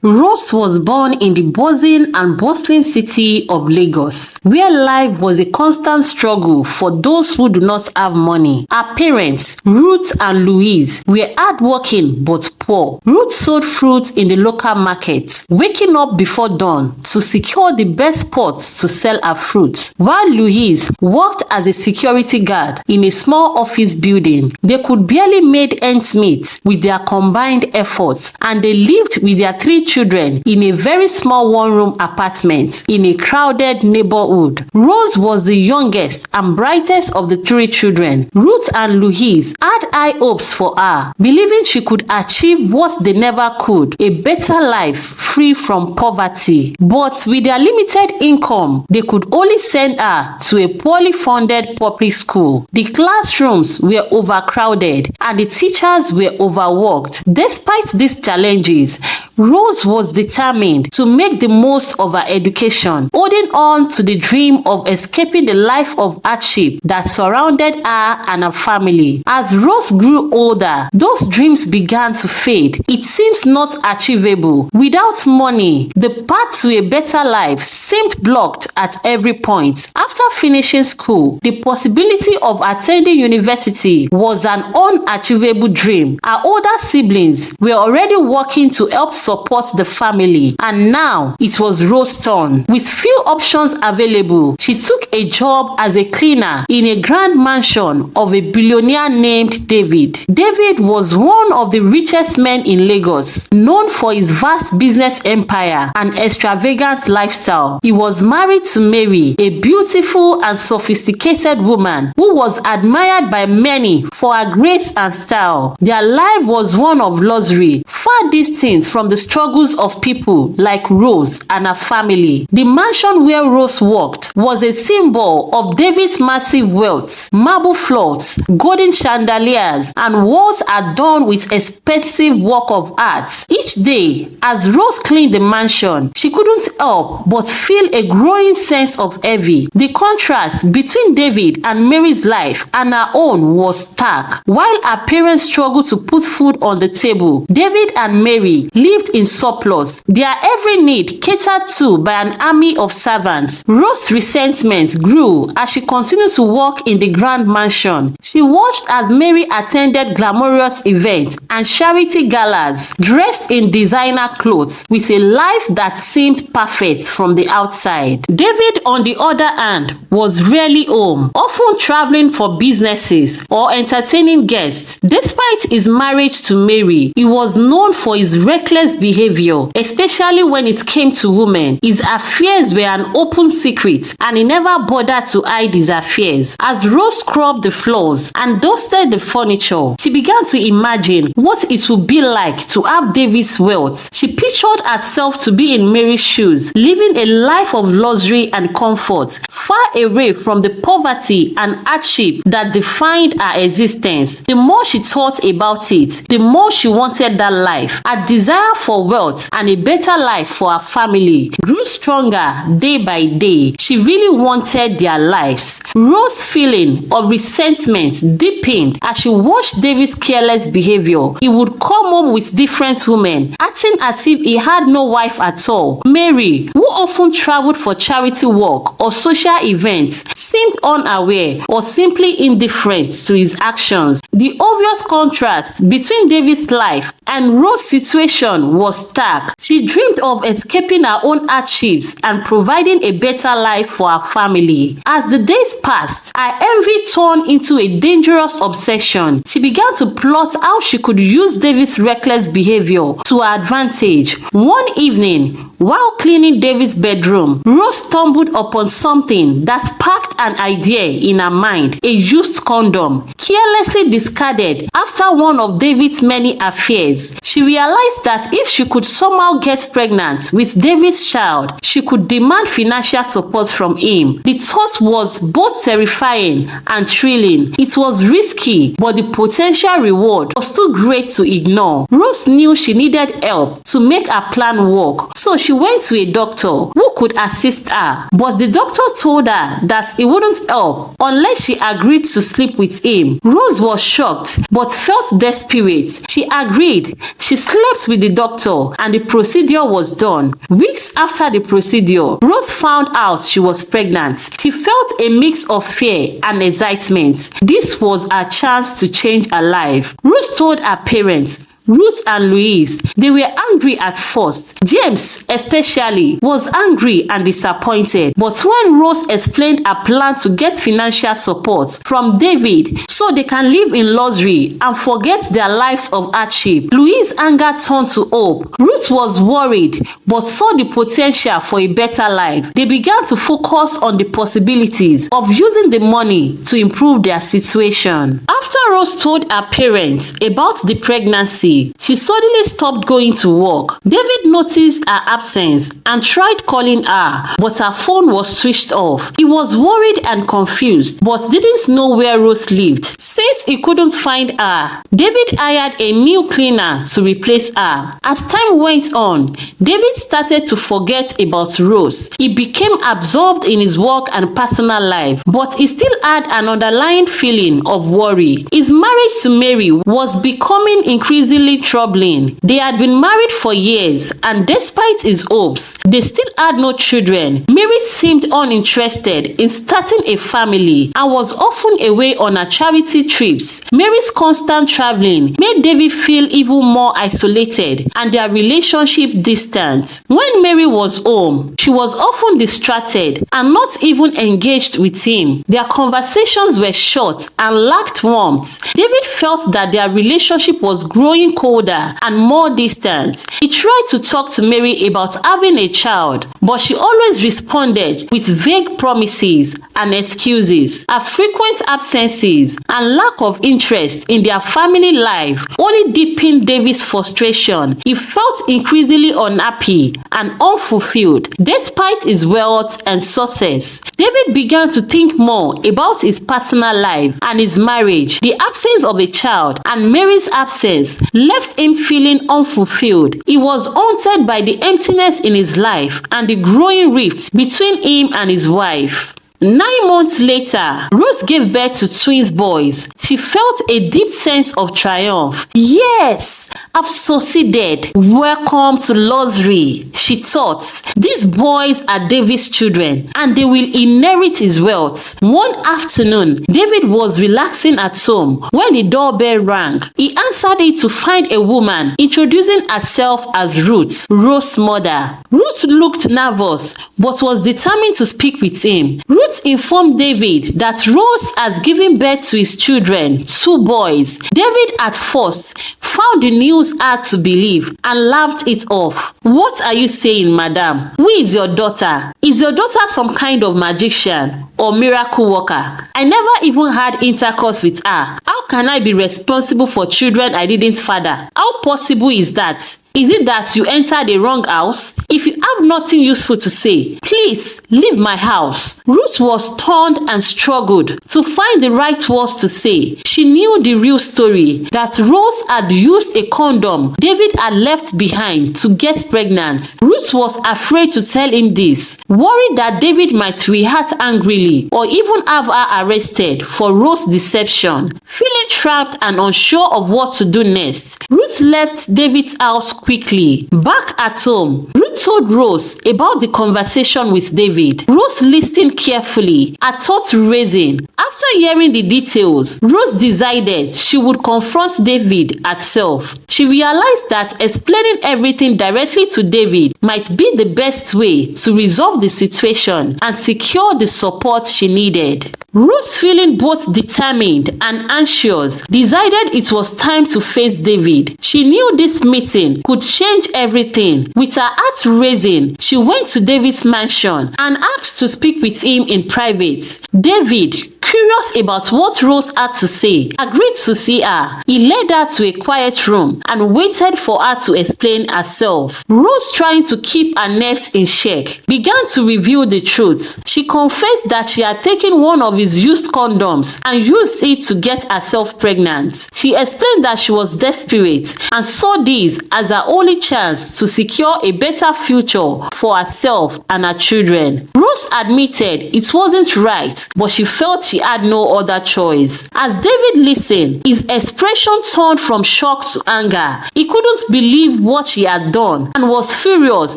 Rose was born in the buzzing and bustling city of Lagos, where life was a constant struggle for those who do not have money. Her parents, Ruth and Louise, were hardworking but poor. Ruth sold fruit in the local market, waking up before dawn to secure the best spots to sell her fruit, while Louise worked as a security guard in a small office building. They could barely make ends meet with their combined efforts, and they lived with their 3 children in a very small one-room apartment in a crowded neighborhood. Rose was the youngest and brightest of the 3 children. Ruth and Louise had high hopes for her, believing she could achieve what they never could, a better life free from poverty. But with their limited income, they could only send her to a poorly funded public school. The classrooms were overcrowded and the teachers were overworked. Despite these challenges, Rose was determined to make the most of her education, holding on to the dream of escaping the life of hardship that surrounded her and her family. As Rose grew older, those dreams began to fade. It seems not achievable. Without money, the path to a better life seemed blocked at every point. After finishing school, the possibility of attending university was an unachievable dream. Her older siblings were already working to help support the family, and now it was Rose's turn. With few options available, she took a job as a cleaner in a grand mansion of a billionaire named David. David was one of the richest men in Lagos, known for his vast business empire and extravagant lifestyle. He was married to Mary, a beautiful and sophisticated woman who was admired by many for her grace and style. Their life was one of luxury, far distant from the struggles of people like Rose and her family. The mansion where Rose worked was a symbol of David's massive wealth. Marble floors, golden chandeliers, and walls adorned with expensive work of art. Each day, as Rose cleaned the mansion, she couldn't help but feel a growing sense of envy. The contrast between David and Mary's life and her own was stark. While her parents struggled to put food on the table, David and Mary lived in surplus, their every need catered to by an army of servants. Rose's resentment grew as she continued to work in the grand mansion. She watched as Mary attended glamorous events and charity galas, dressed in designer clothes, with a life that seemed perfect from the outside. David, on the other hand, was rarely home, often traveling for businesses or entertaining guests. Despite his marriage to Mary, he was known for his reckless behavior, especially when it came to women. His affairs were an open secret, and he never bothered to hide his affairs. As Rose scrubbed the floors and dusted the furniture, she began to imagine what it would be like to have David's wealth. She pictured herself to be in Mary's shoes, living a life of luxury and comfort, far away from the poverty and hardship that defined her existence. The more she thought about it, the more she wanted that life. Her desire for wealth and a better life for her family grew stronger day by day. She really wanted their lives. Rose's feeling of resentment deepened as she watched David's careless behavior. He would come home with different women, acting as if he had no wife at all. Mary, who often traveled for charity work or social events, seemed unaware or simply indifferent to his actions. The obvious contrast between David's life and Rose's situation was stark. She dreamed of escaping her own hardships and providing a better life for her family. As the days passed, her envy turned into a dangerous obsession. She began to plot how she could use David's reckless behavior to her advantage. One evening, while cleaning David's bedroom, Rose stumbled upon something that sparked an idea in her mind: a used condom, carelessly discarded after one of David's many affairs. She realized that if she could somehow get pregnant with David's child, she could demand financial support from him. The thought was both terrifying and thrilling. It was risky, but the potential reward was too great to ignore. Rose knew she needed help to make her plan work, so she went to a doctor who could assist her. But the doctor told her that it wouldn't help unless she agreed to sleep with him. Rose was shocked but felt desperate. She agreed David. She slept with the doctor and the procedure was done. Weeks after the procedure, Rose found out she was pregnant. She felt a mix of fear and excitement. This was her chance to change her life. Rose told her parents, Ruth and Louise, they were angry at first. James, especially, was angry and disappointed. But when Rose explained her plan to get financial support from David so they can live in luxury and forget their lives of hardship, Louise's anger turned to hope. Ruth was worried but saw the potential for a better life. They began to focus on the possibilities of using the money to improve their situation. After Rose told her parents about the pregnancy, she suddenly stopped going to work. David noticed her absence and tried calling her, but her phone was switched off. He was worried and confused, but didn't know where Rose lived. Since he couldn't find her, David hired a new cleaner to replace her. As time went on, David started to forget about Rose. He became absorbed in his work and personal life, but he still had an underlying feeling of worry. His marriage to Mary was becoming increasingly troubling. They had been married for years, and despite his hopes, they still had no children. Mary seemed uninterested in starting a family and was often away on her charity trips. Mary's constant traveling made David feel even more isolated and their relationship distant. When Mary was home, she was often distracted and not even engaged with him. Their conversations were short and lacked warmth. David felt that their relationship was growing colder and more distant. He tried to talk to Mary about having a child, but she always responded with vague promises and excuses. Her frequent absences and lack of interest in their family life only deepened David's frustration. He felt increasingly unhappy and unfulfilled despite his wealth and success. David began to think more about his personal life and his marriage. The absence of a child and Mary's absence left him feeling unfulfilled. He was haunted by the emptiness in his life and the growing rifts between him and his wife. 9 months later, Rose gave birth to twins boys. She felt a deep sense of triumph. Yes, I've succeeded. Welcome to luxury, she thought. These boys are David's children and they will inherit his wealth. One afternoon, David was relaxing at home when the doorbell rang. He answered it to find a woman introducing herself as Ruth, Rose's mother. Ruth looked nervous but was determined to speak with him. Ruth informed David that Rose has given birth to his children, 2 boys. David at first found the news hard to believe and laughed it off. What are you saying, madam? Who is your daughter? Is your daughter some kind of magician or miracle worker? I never even had intercourse with her. How can I be responsible for children I didn't father? How possible is that? Is it that you entered the wrong house? If you have nothing useful to say, please leave my house. Ruth was stunned and struggled to find the right words to say. She knew the real story, that Rose had used a condom David had left behind to get pregnant. Ruth was afraid to tell him this, worried that David might react angrily or even have her arrested for Rose's deception. Feeling trapped and unsure of what to do next, Ruth left David's house quickly. Back at home, Ruth told Rose about the conversation with David. Rose listened carefully, her thoughts raising. After hearing the details, Rose decided she would confront David herself. She realized that explaining everything directly to David might be the best way to resolve the situation and secure the support she needed. Rose, feeling both determined and anxious, decided it was time to face David. She knew this meeting could change everything. With her heart racing, she went to David's mansion and asked to speak with him in private. David, curious about what Rose had to say, agreed to see her. He led her to a quiet room and waited for her to explain herself. Rose, trying to keep her nerves in check, began to reveal the truth. She confessed that she had taken one of his his used condoms and used it to get herself pregnant. She explained that she was desperate and saw this as her only chance to secure a better future for herself and her children. Rose admitted it wasn't right, but she felt she had no other choice. As David listened, his expression turned from shock to anger. He couldn't believe what she had done and was furious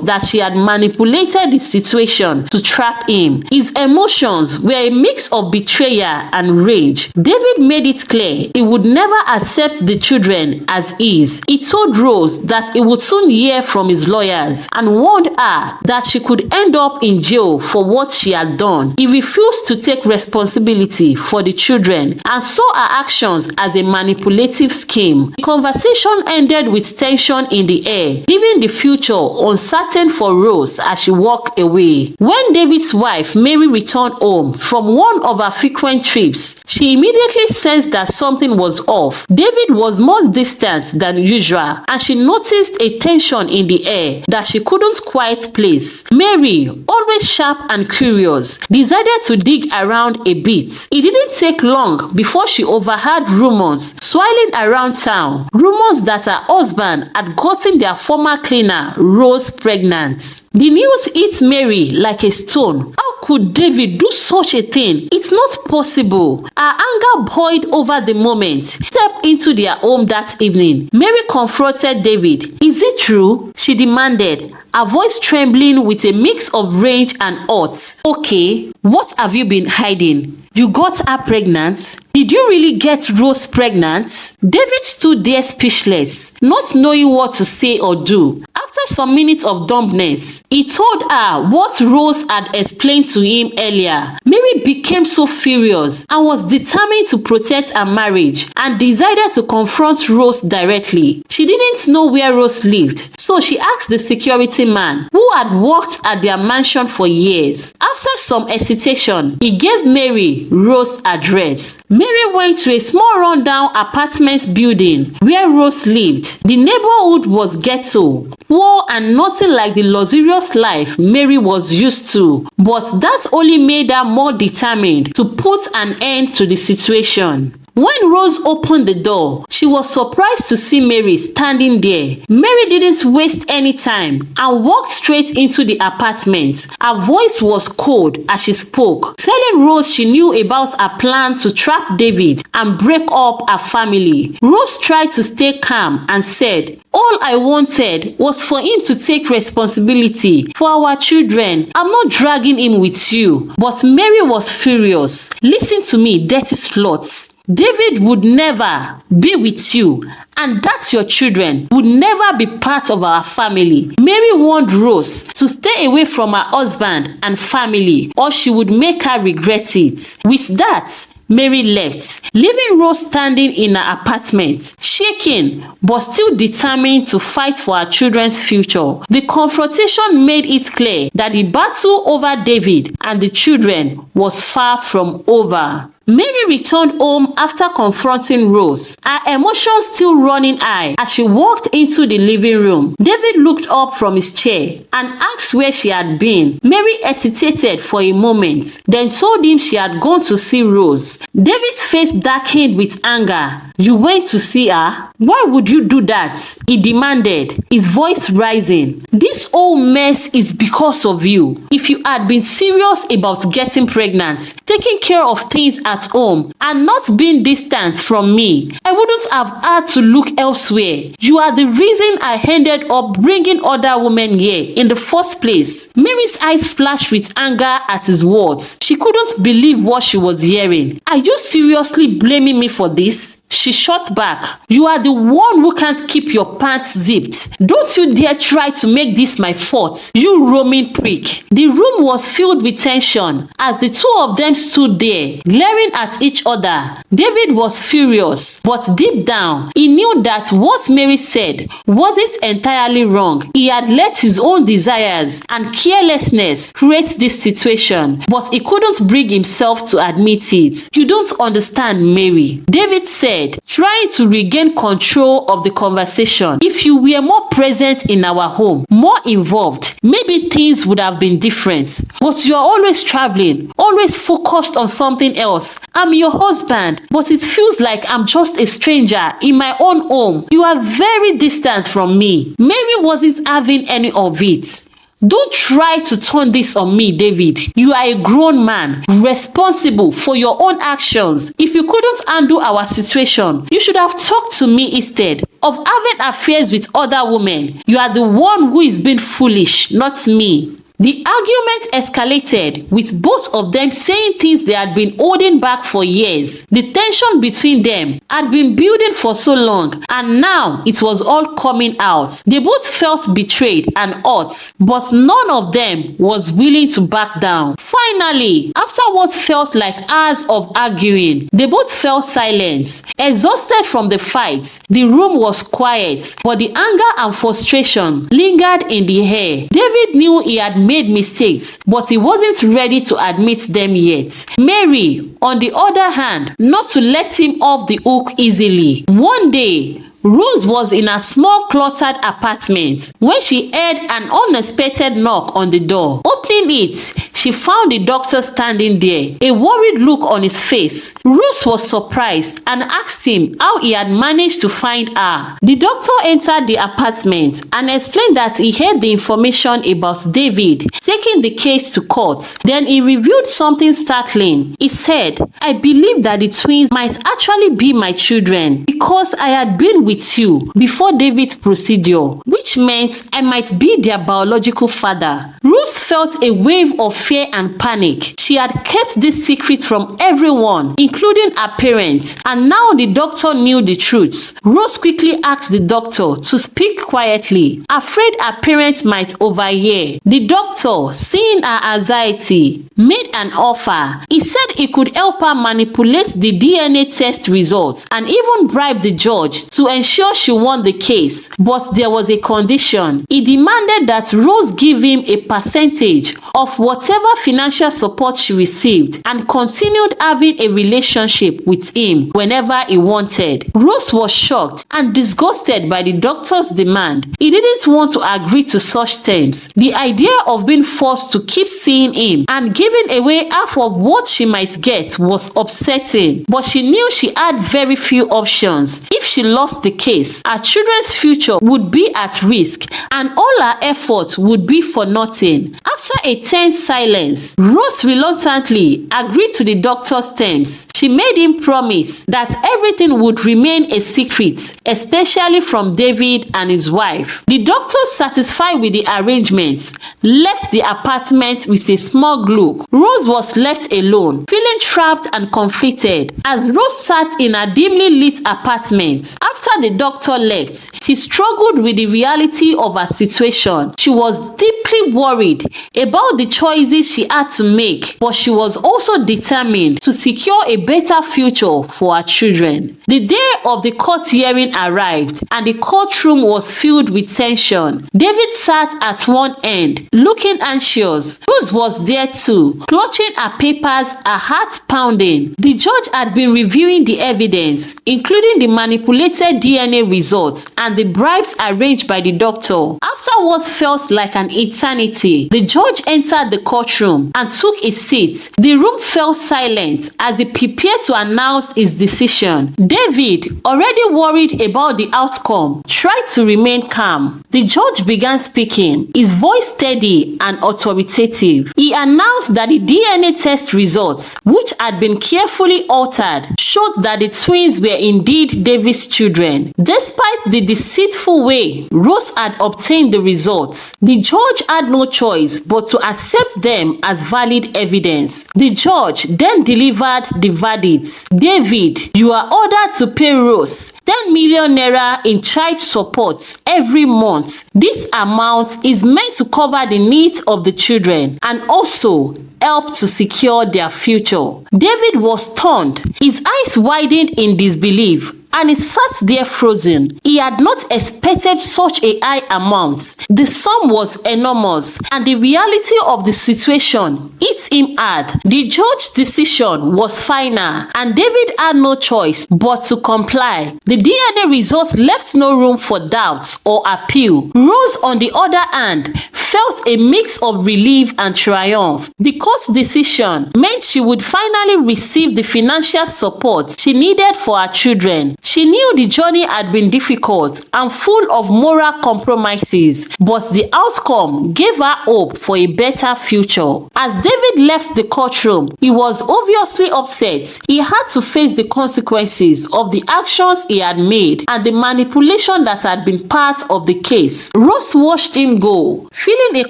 that she had manipulated the situation to trap him. His emotions were a mix of betrayal and rage. David made it clear he would never accept the children as his. He told Rose that he would soon hear from his lawyers and warned her that she could end up in jail for what she had done. He refused to take responsibility for the children and saw her actions as a manipulative scheme. The conversation ended with tension in the air, leaving the future uncertain for Rose as she walked away. When David's wife Mary returned home from one of her frequent trips, she immediately sensed that something was off. David was more distant than usual, and she noticed a tension in the air that she couldn't quite place. Mary, always sharp and curious, decided to dig around a bit. It didn't take long before she overheard rumors swirling around town. Rumors that her husband had gotten their former cleaner, Rose, pregnant. The news hit Mary like a stone. How could David do such a thing? It's not possible. Her anger boiled over the moment. Stepped into their home that evening. Mary confronted David. Is it true? She demanded, her voice trembling with a mix of rage and hurt. Okay, what have you been hiding? You got her pregnant? Did you really get Rose pregnant? David stood there speechless, not knowing what to say or do. After some minutes of dumbness, he told her what Rose had explained to him earlier. Mary became so furious and was determined to protect her marriage and decided to confront Rose directly. She didn't know where Rose lived, so she asked the security man who had worked at their mansion for years. After some hesitation, he gave Mary Rose's address. Mary went to a small rundown apartment building where Rose lived. The neighborhood was ghetto, poor and nothing like the luxurious life Mary was used to, but that only made her more determined to put an end to the situation. When Rose opened the door, she was surprised to see Mary standing there. Mary didn't waste any time and walked straight into the apartment. Her voice was cold as she spoke, telling Rose she knew about her plan to trap David and break up her family. Rose tried to stay calm and said, "All I wanted was for him to take responsibility for our children. I'm not dragging him with you." But Mary was furious. "Listen to me, dirty sluts. David would never be with you, and that your children would never be part of our family." Mary warned Rose to stay away from her husband and family, or she would make her regret it. With that, Mary left, leaving Rose standing in her apartment, shaking but still determined to fight for her children's future. The confrontation made it clear that the battle over David and the children was far from over. Mary returned home after confronting Rose, her emotions still running high as she walked into the living room. David looked up from his chair and asked where she had been. Mary hesitated for a moment, then told him she had gone to see Rose. David's face darkened with anger. "You went to see her? Why would you do that?" he demanded, his voice rising. "This whole mess is because of you. If you had been serious about getting pregnant, taking care of things at home, and not being distant from me, I wouldn't have had to look elsewhere. You are the reason I ended up bringing other women here in the first place." Mary's eyes flashed with anger at his words. She couldn't believe what she was hearing. "Are you seriously blaming me for this?" She shot back. "You are the one who can't keep your pants zipped. Don't you dare try to make this my fault, you roaming prick." The room was filled with tension as the two of them stood there, glaring at each other. David was furious, but deep down, he knew that what Mary said wasn't entirely wrong. He had let his own desires and carelessness create this situation, but he couldn't bring himself to admit it. "You don't understand, Mary," David said, said, trying to regain control of the conversation. If you were more present in our home, more involved, maybe things would have been different. But you are always traveling, always focused on something else. I'm your husband, but it feels like I'm just a stranger in my own home. You are very distant from me. Mary wasn't having any of it. Don't try to turn this on me, David. You are a grown man, responsible for your own actions. If you couldn't handle our situation, you should have talked to me instead of having affairs with other women. You are the one who is being foolish, not me. The argument escalated, with both of them saying things they had been holding back for years. The tension between them had been building for so long, and now it was all coming out. They both felt betrayed and hurt, but none of them was willing to back down. Finally, after what felt like hours of arguing, they both fell silent. Exhausted from the fight, the room was quiet, but the anger and frustration lingered in the air. David knew he had made mistakes, but he wasn't ready to admit them yet. Mary, on the other hand, not to let him off the hook easily. One day, Rose was in a small cluttered apartment when she heard an unexpected knock on the door. Opening it, she found the doctor standing there, a worried look on his face. Rose was surprised and asked him how he had managed to find her. The doctor entered the apartment and explained that he heard the information about David taking the case to court. Then he revealed something startling. He said, "I believe that the twins might actually be my children because I had been with you before David's procedure, which meant I might be their biological father." Rose felt a wave of fear and panic. She had kept this secret from everyone, including her parents, and now the doctor knew the truth. Rose quickly asked the doctor to speak quietly, afraid her parents might overhear. The doctor, seeing her anxiety, made an offer. He said he could help her manipulate the DNA test results and even bribe the judge to ensure she won the case. But there was a condition. He demanded that Rose give him a percentage of whatever financial support she received and continued having a relationship with him whenever he wanted. Rose was shocked and disgusted by the doctor's demand. He didn't want to agree to such terms. The idea of being forced to keep seeing him and giving away half of what she might get was upsetting, but she knew she had very few options. If she lost the case, her children's future would be at risk and all her efforts would be for nothing. After a tense silence, Rose reluctantly agreed to the doctor's terms. She made him promise that everything would remain a secret, especially from David and his wife. The doctor, satisfied with the arrangements, left the apartment with a smug look. Rose was left alone, feeling trapped and conflicted as Rose sat in a dimly lit apartment. After the doctor left, she struggled with the reality of her situation. She was deeply worried about the choices she had to make, but she was also determined to secure a better future for her children. The day of the court hearing arrived, and the courtroom was filled with tension. David sat at one end, looking anxious. Rose was there too, clutching her papers, her heart pounding. The judge had been reviewing the evidence, including the manipulated DNA results and the bribes arranged by the doctor. After what felt like an eternity, the judge entered the courtroom and took a seat. The room fell silent as he prepared to announce his decision. David, already worried about the outcome, tried to remain calm. The judge began speaking, his voice steady and authoritative. He announced that the DNA test results, which had been carefully altered, showed that the twins were indeed David's children. Despite the deceitful way Rose had obtained the results, the judge had no choice but to accept them as valid evidence. The judge then delivered the verdict. David, you are ordered to pay Rose 10 million naira in child support every month. This amount is meant to cover the needs of the children and also help to secure their future. David was stunned. His eyes widened in disbelief and he sat there frozen. He had not expected such a high amount. The sum was enormous, and the reality of the situation hit him hard. The judge's decision was final, and David had no choice but to comply. The DNA results left no room for doubt or appeal. Rose, on the other hand, felt a mix of relief and triumph. The court's decision meant she would finally receive the financial support she needed for her children. She knew the journey had been difficult and full of moral compromises, but the outcome gave her hope for a better future. As David left the courtroom, he was obviously upset. He had to face the consequences of the actions he had made and the manipulation that had been part of the case. Rose watched him go, feeling a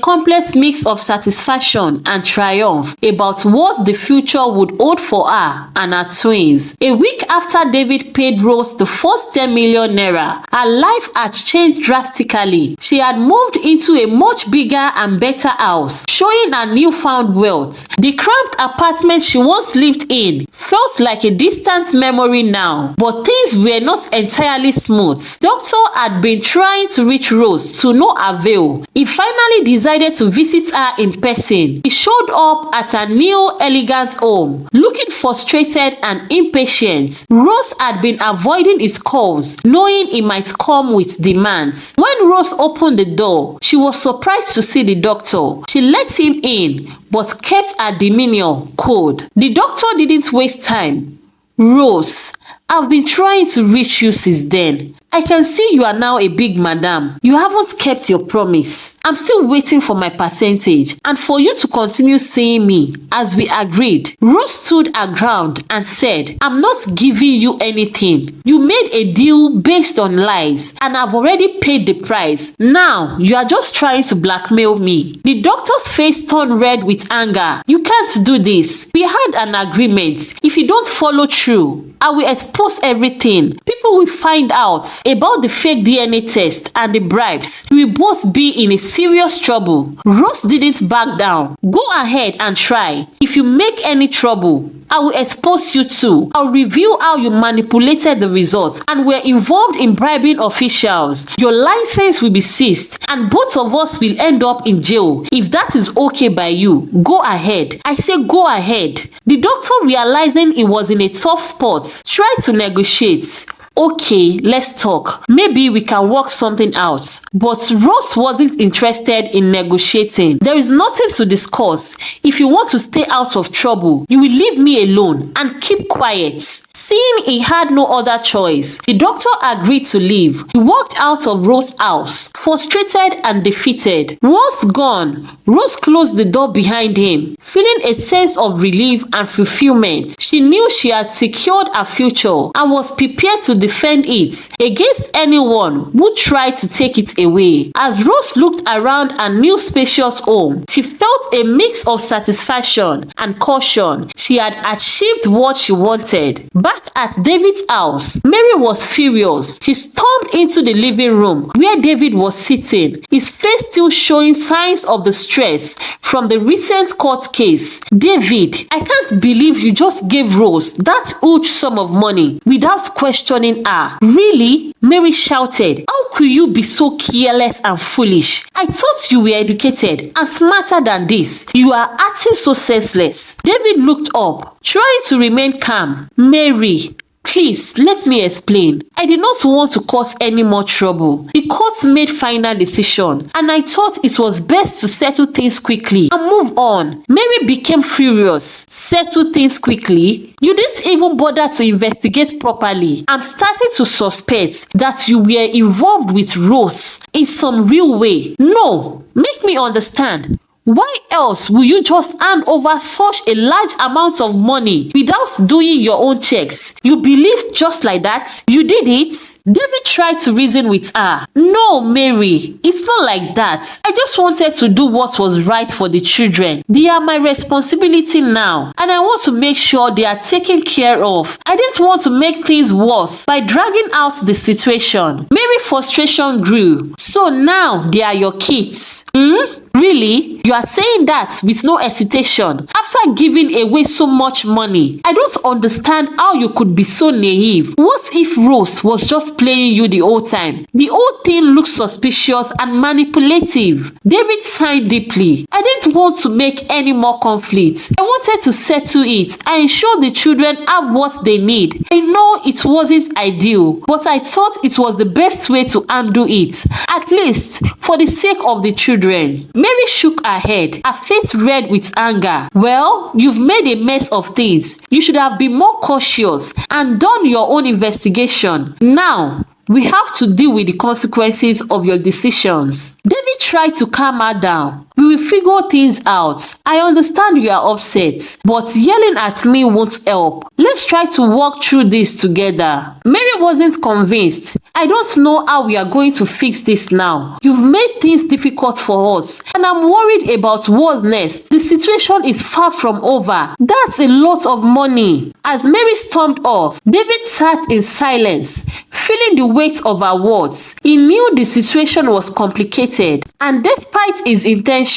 complex mix of satisfaction and triumph about what the future would hold for her and her twins. A week after David paid Rose the first 10 million naira, her life had changed drastically. She had moved into a much bigger and better house, showing her newfound wealth. The cramped apartment she once lived in felt like a distant memory now, but things were not entirely smooth. Doctor had been trying to reach Rose to no avail. He finally decided to visit her in person. He showed up at her new elegant home, looking frustrated and impatient. Rose had been avoiding his calls, knowing he might come with demands. When Rose opened the door, she was surprised to see the doctor. She let him in, but kept her demeanor cold. The doctor didn't waste time. Rose, I've been trying to reach you since then. I can see you are now a big madam. You haven't kept your promise. I'm still waiting for my percentage and for you to continue seeing me as we agreed. Rose stood her ground and said, I'm not giving you anything. You made a deal based on lies and I've already paid the price. Now you are just trying to blackmail me. The doctor's face turned red with anger. You can't do this. We had an agreement. If you don't follow through, I will expose everything. People will find out about the fake DNA test and the bribes. We will both be in a serious trouble. Rose didn't back down. Go ahead and try. If you make any trouble, I will expose you too. I'll reveal how you manipulated the results and were involved in bribing officials. Your license will be seized and both of us will end up in jail. If that is okay by you, go ahead. I say go ahead. The doctor, realizing he was in a tough spot, tried to negotiate. Okay, let's talk. Maybe we can work something out. But Rose wasn't interested in negotiating. There is nothing to discuss. If you want to stay out of trouble, you will leave me alone and keep quiet. Seeing he had no other choice, the doctor agreed to leave. He walked out of Rose's house, frustrated and defeated. Once gone, Rose closed the door behind him, feeling a sense of relief and fulfillment. She knew she had secured her future and was prepared to defend it against anyone who tried to take it away. As Rose looked around her new spacious home, she felt a mix of satisfaction and caution. She had achieved what she wanted. Back at David's house, Mary was furious. She stormed into the living room where David was sitting, his face still showing signs of the stress from the recent court case. David, I can't believe you just gave Rose that huge sum of money without questioning her. Really? Mary shouted. How could you be so careless and foolish? I thought you were educated and smarter than this. You are acting so senseless. David looked up, trying to remain calm. Mary, please, let me explain. I did not want to cause any more trouble. The court made final decision, and I thought it was best to settle things quickly and move on. Mary became furious. Settle things quickly? You didn't even bother to investigate properly. I'm starting to suspect that you were involved with Rose in some real way. No, make me understand. Why else will you just hand over such a large amount of money without doing your own checks? You believe just like that? You did it? David tried to reason with her. No, Mary, it's not like that. I just wanted to do what was right for the children. They are my responsibility now, and I want to make sure they are taken care of. I didn't want to make things worse by dragging out the situation. Mary's frustration grew. So now they are your kids. Really? You are saying that with no hesitation after giving away so much money? I don't understand how you could be so naive. What if Rose was just playing you the whole time? The whole thing looks suspicious and manipulative. David sighed deeply. I didn't want to make any more conflicts. I wanted to settle it and ensure the children have what they need. I know it wasn't ideal, but I thought it was the best way to handle it, at least for the sake of the children. Mary shook her head, her face red with anger. Well, you've made a mess of things. You should have been more cautious and done your own investigation. Now, we have to deal with the consequences of your decisions. David tried to calm her down. We will figure things out. I understand you are upset, but yelling at me won't help. Let's try to walk through this together. Mary wasn't convinced. I don't know how we are going to fix this now. You've made things difficult for us, and I'm worried about what's next. The situation is far from over. That's a lot of money. As Mary stormed off, David sat in silence, feeling the weight of her words. He knew the situation was complicated, and despite his intentions,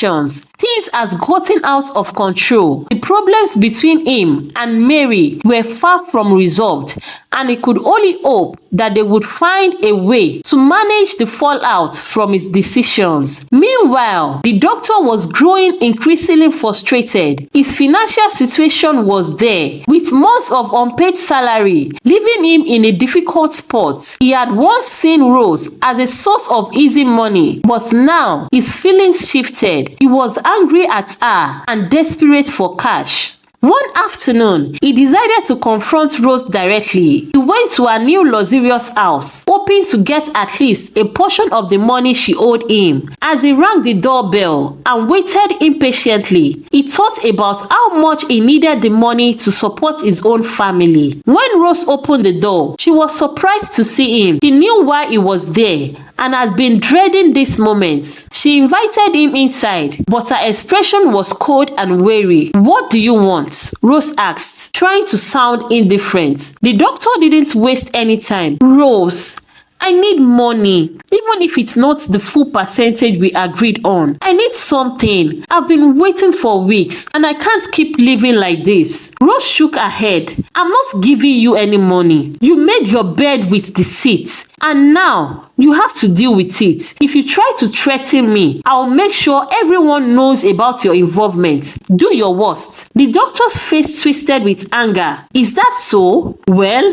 things has gotten out of control. The problems between him and Mary were far from resolved, and he could only hope that they would find a way to manage the fallout from his decisions. Meanwhile, the doctor was growing increasingly frustrated. His financial situation was there, with months of unpaid salary, leaving him in a difficult spot. He had once seen Rose as a source of easy money, but now his feelings shifted. He was angry at her and desperate for cash. One afternoon, he decided to confront Rose directly. He went to her new luxurious house, hoping to get at least a portion of the money she owed him. As he rang the doorbell and waited impatiently, he thought about how much he needed the money to support his own family. When Rose opened the door, she was surprised to see him. She knew why he was there and had been dreading this moment. She invited him inside, but her expression was cold and wary. "What do you want?" Rose asked, trying to sound indifferent. The doctor didn't waste any time. "Rose, I need money, even if it's not the full percentage we agreed on. I need something. I've been waiting for weeks, and I can't keep living like this." Rose shook her head. "I'm not giving you any money. You made your bed with deceit, and now you have to deal with it. If you try to threaten me, I'll make sure everyone knows about your involvement. Do your worst." The doctor's face twisted with anger. "Is that so? Well,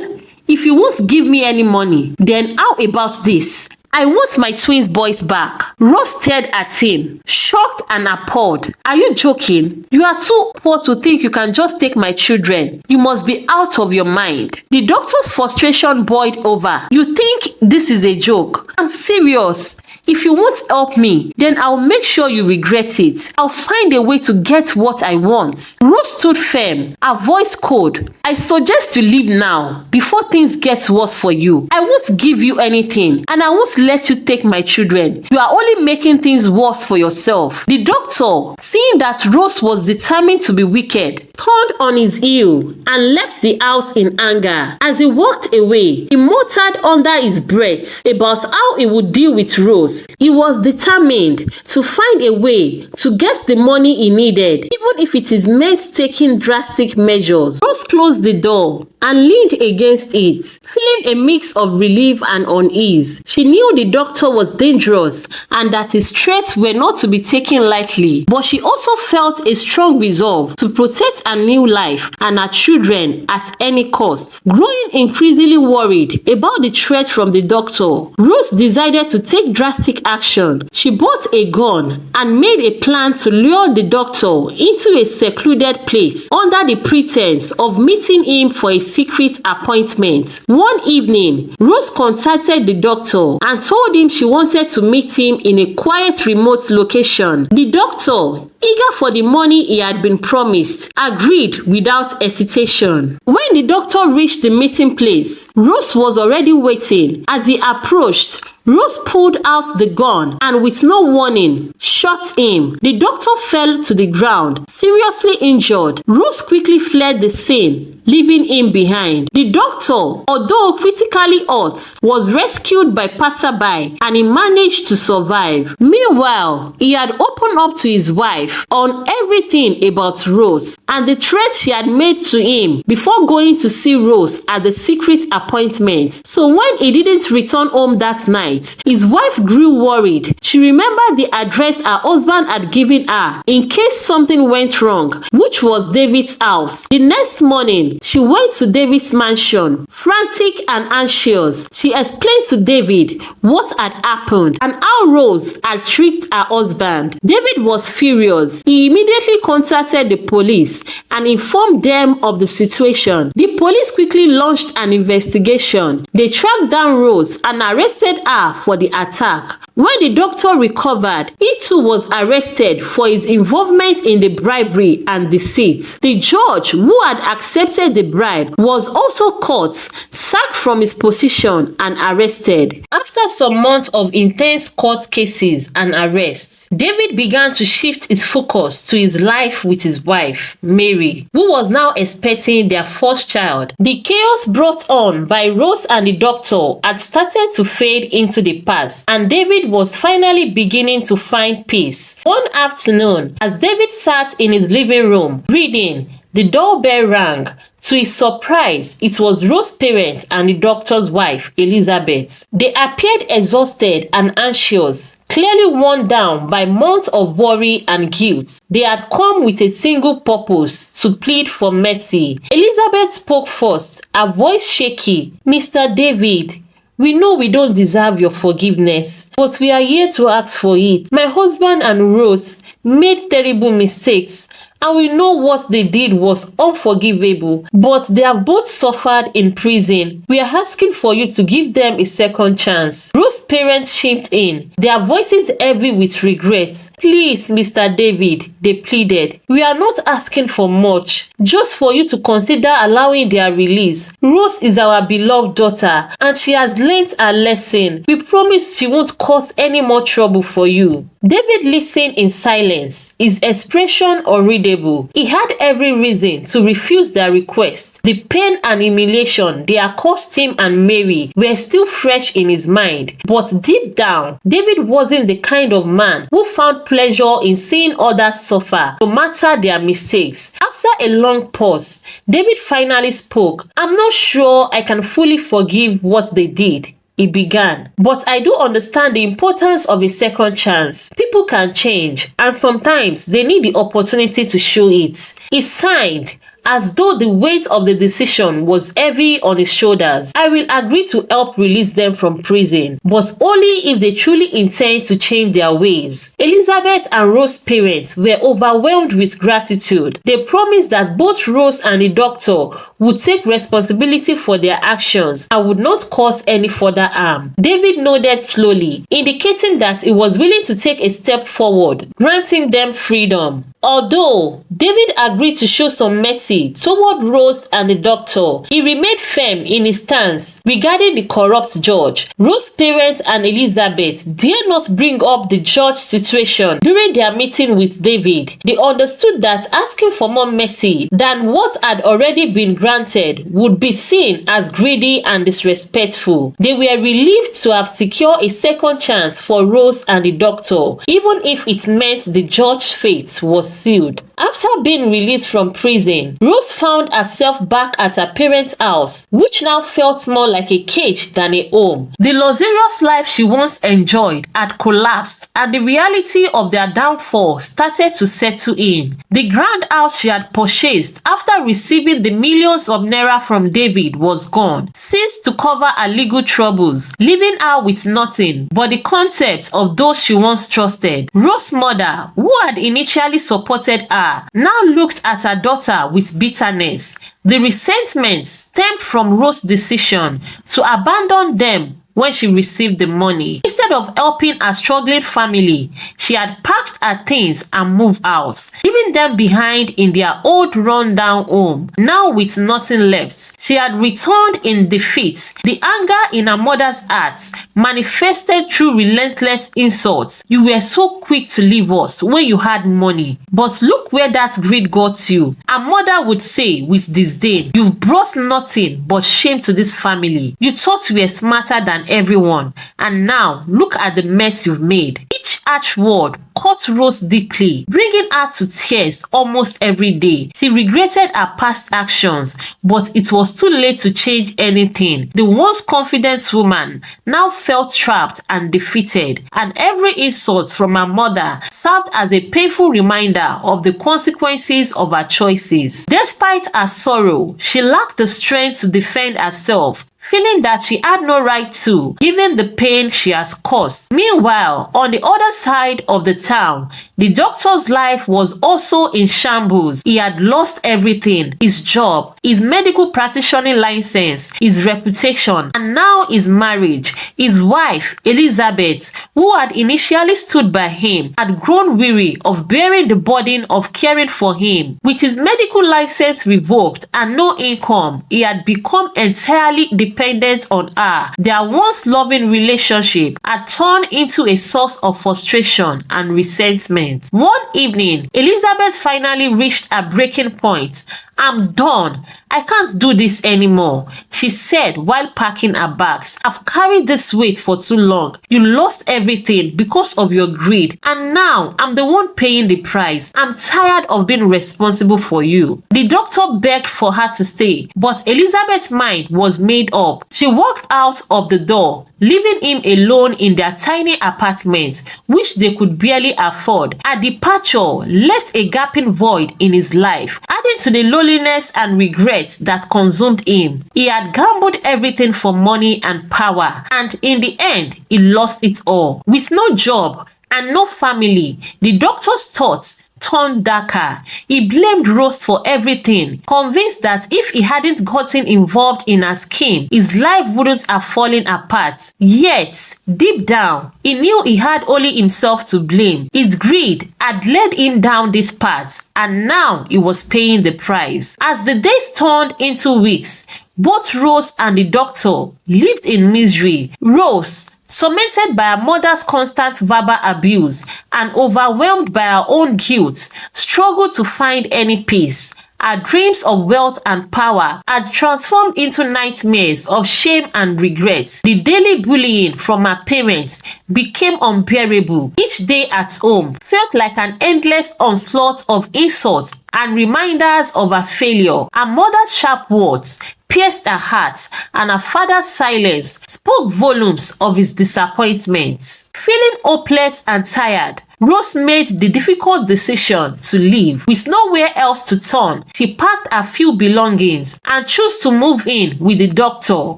if you won't give me any money, then how about this? I want my twins boys back." Rose stared at him, shocked and appalled. "Are you joking? You are too poor to think you can just take my children. You must be out of your mind." The doctor's frustration boiled over. "You think this is a joke? I'm serious. If you won't help me, then I'll make sure you regret it. I'll find a way to get what I want." Rose stood firm, her voice cold. "I suggest you leave now, before things get worse for you. I won't give you anything, and I won't let you take my children. You are only making things worse for yourself." The doctor, seeing that Rose was determined to be wicked, turned on his heel and left the house in anger. As he walked away, he muttered under his breath about how he would deal with Rose. He was determined to find a way to get the money he needed, even if it is meant taking drastic measures. Rose closed the door and leaned against it, feeling a mix of relief and unease. She knew the doctor was dangerous and that his threats were not to be taken lightly, but she also felt a strong resolve to protect her new life and her children at any cost. Growing increasingly worried about the threat from the doctor, Rose decided to take drastic action. She bought a gun and made a plan to lure the doctor into a secluded place under the pretense of meeting him for a secret appointment. One evening, Rose contacted the doctor and told him she wanted to meet him in a quiet, remote location. The doctor, eager for the money he had been promised, agreed without hesitation. When the doctor reached the meeting place, Rose was already waiting. As he approached, Rose pulled out the gun and with no warning, shot him. The doctor fell to the ground, seriously injured. Rose quickly fled the scene, leaving him behind. The doctor, although critically hurt, was rescued by passerby and he managed to survive. Meanwhile, he had opened up to his wife on everything about Rose and the threat she had made to him before going to see Rose at the secret appointment. So when he didn't return home that night, his wife grew worried. She remembered the address her husband had given her in case something went wrong, which was David's house. The next morning, she went to David's mansion. Frantic and anxious, she explained to David what had happened and how Rose had tricked her husband. David was furious. He immediately contacted the police and informed them of the situation. The police quickly launched an investigation. They tracked down Rose and arrested her for the attack. When the doctor recovered, he too was arrested for his involvement in the bribery and deceit. The judge who had accepted the bribe was also caught, sacked from his position and arrested. After some months of intense court cases and arrests, David began to shift his focus to his life with his wife, Mary, who was now expecting their first child. The chaos brought on by Rose and the doctor had started to fade into the past, and David was finally beginning to find peace. One afternoon, as David sat in his living room reading, the doorbell rang. To his surprise, it was Rose's parents and the doctor's wife, Elizabeth. They appeared exhausted and anxious, clearly worn down by months of worry and guilt. They had come with a single purpose: to plead for mercy. Elizabeth spoke first, her voice shaky. "Mr. David, we know we don't deserve your forgiveness, but we are here to ask for it. My husband and Rose made terrible mistakes, and we know what they did was unforgivable, but they have both suffered in prison. We are asking for you to give them a second chance." Rose's parents chimed in, their voices heavy with regret. "Please, Mr. David," they pleaded, "we are not asking for much, just for you to consider allowing their release. Rose is our beloved daughter, and she has learnt her lesson. We promise she won't cause any more trouble for you." David listened in silence, his expression unreadable. He had every reason to refuse their request. The pain and humiliation they had caused him and Mary were still fresh in his mind. But deep down, David wasn't the kind of man who found pleasure in seeing others suffer, no matter their mistakes. After a long pause, David finally spoke. "I'm not sure I can fully forgive what they did," he began, "but I do understand the importance of a second chance. People can change, and sometimes they need the opportunity to show it." He signed, as though the weight of the decision was heavy on his shoulders. "I will agree to help release them from prison, but only if they truly intend to change their ways." Elizabeth and Rose's parents were overwhelmed with gratitude. They promised that both Rose and the doctor would take responsibility for their actions and would not cause any further harm. David nodded slowly, indicating that he was willing to take a step forward, granting them freedom. Although David agreed to show some mercy toward Rose and the doctor, he remained firm in his stance regarding the corrupt judge. Rose's parents and Elizabeth dare not bring up the judge's situation during their meeting with David. They understood that asking for more mercy than what had already been granted would be seen as greedy and disrespectful. They were relieved to have secured a second chance for Rose and the doctor, even if it meant the judge's fate was sealed. After being released from prison, Rose found herself back at her parents' house, which now felt more like a cage than a home. The luxurious life she once enjoyed had collapsed, and the reality of their downfall started to settle in. The grand house she had purchased after receiving the millions of naira from David was gone, ceased to cover her legal troubles, leaving her with nothing but the concept of those she once trusted. Rose's mother, who had initially supported her, now looked at her daughter with bitterness. The resentment stemmed from Rose's decision to abandon them when she received the money. Instead of helping her struggling family, she had packed her things and moved out, leaving them behind in their old rundown home. Now with nothing left, she had returned in defeat. The anger in her mother's heart manifested through relentless insults. "You were so quick to leave us when you had money, but look where that greed got you." Her mother would say with disdain, "You've brought nothing but shame to this family. You thought you were smarter than everyone, and now look at the mess you've made." Each harsh word cut Rose deeply, bringing her to tears almost every day. She regretted her past actions, but it was too late to change anything. The once confident woman now felt trapped and defeated, and every insult from her mother served as a painful reminder of the consequences of her choices. Despite her sorrow, she lacked the strength to defend herself, feeling that she had no right to, given the pain she has caused. Meanwhile, on the other side of the town, the doctor's life was also in shambles. He had lost everything: his job, his medical practitioning license, his reputation, and now his marriage. His wife, Elizabeth, who had initially stood by him, had grown weary of bearing the burden of caring for him. With his medical license revoked and no income, he had become entirely dependent on her. Their once loving relationship had turned into a source of frustration and resentment. One evening, Elizabeth finally reached a breaking point. "I'm done. I can't do this anymore," she said while packing her bags. "I've carried this weight for too long. You lost everything because of your greed, and now I'm the one paying the price. I'm tired of being responsible for you." The doctor begged for her to stay, but Elizabeth's mind was made up. She walked out of the door, leaving him alone in their tiny apartment, which they could barely afford. Her departure left a gaping void in his life, adding to the loneliness and regret that consumed him. He had gambled everything for money and power, and in the end, he lost it all. With no job and no family, the doctor's thoughts turned darker. He blamed Rose for everything, convinced that if he hadn't gotten involved in her scheme, his life wouldn't have fallen apart. Yet, deep down, he knew he had only himself to blame. His greed had led him down this path, and now he was paying the price. As the days turned into weeks, both Rose and the doctor lived in misery. Rose, tormented by her mother's constant verbal abuse and overwhelmed by her own guilt, struggled to find any peace. Her dreams of wealth and power had transformed into nightmares of shame and regret. The daily bullying from her parents became unbearable. Each day at home felt like an endless onslaught of insults and reminders of her failure. Her mother's sharp words pierced her heart, and her father's silence spoke volumes of his disappointment. Feeling hopeless and tired, Rose made the difficult decision to leave. With nowhere else to turn, she packed a few belongings and chose to move in with the doctor,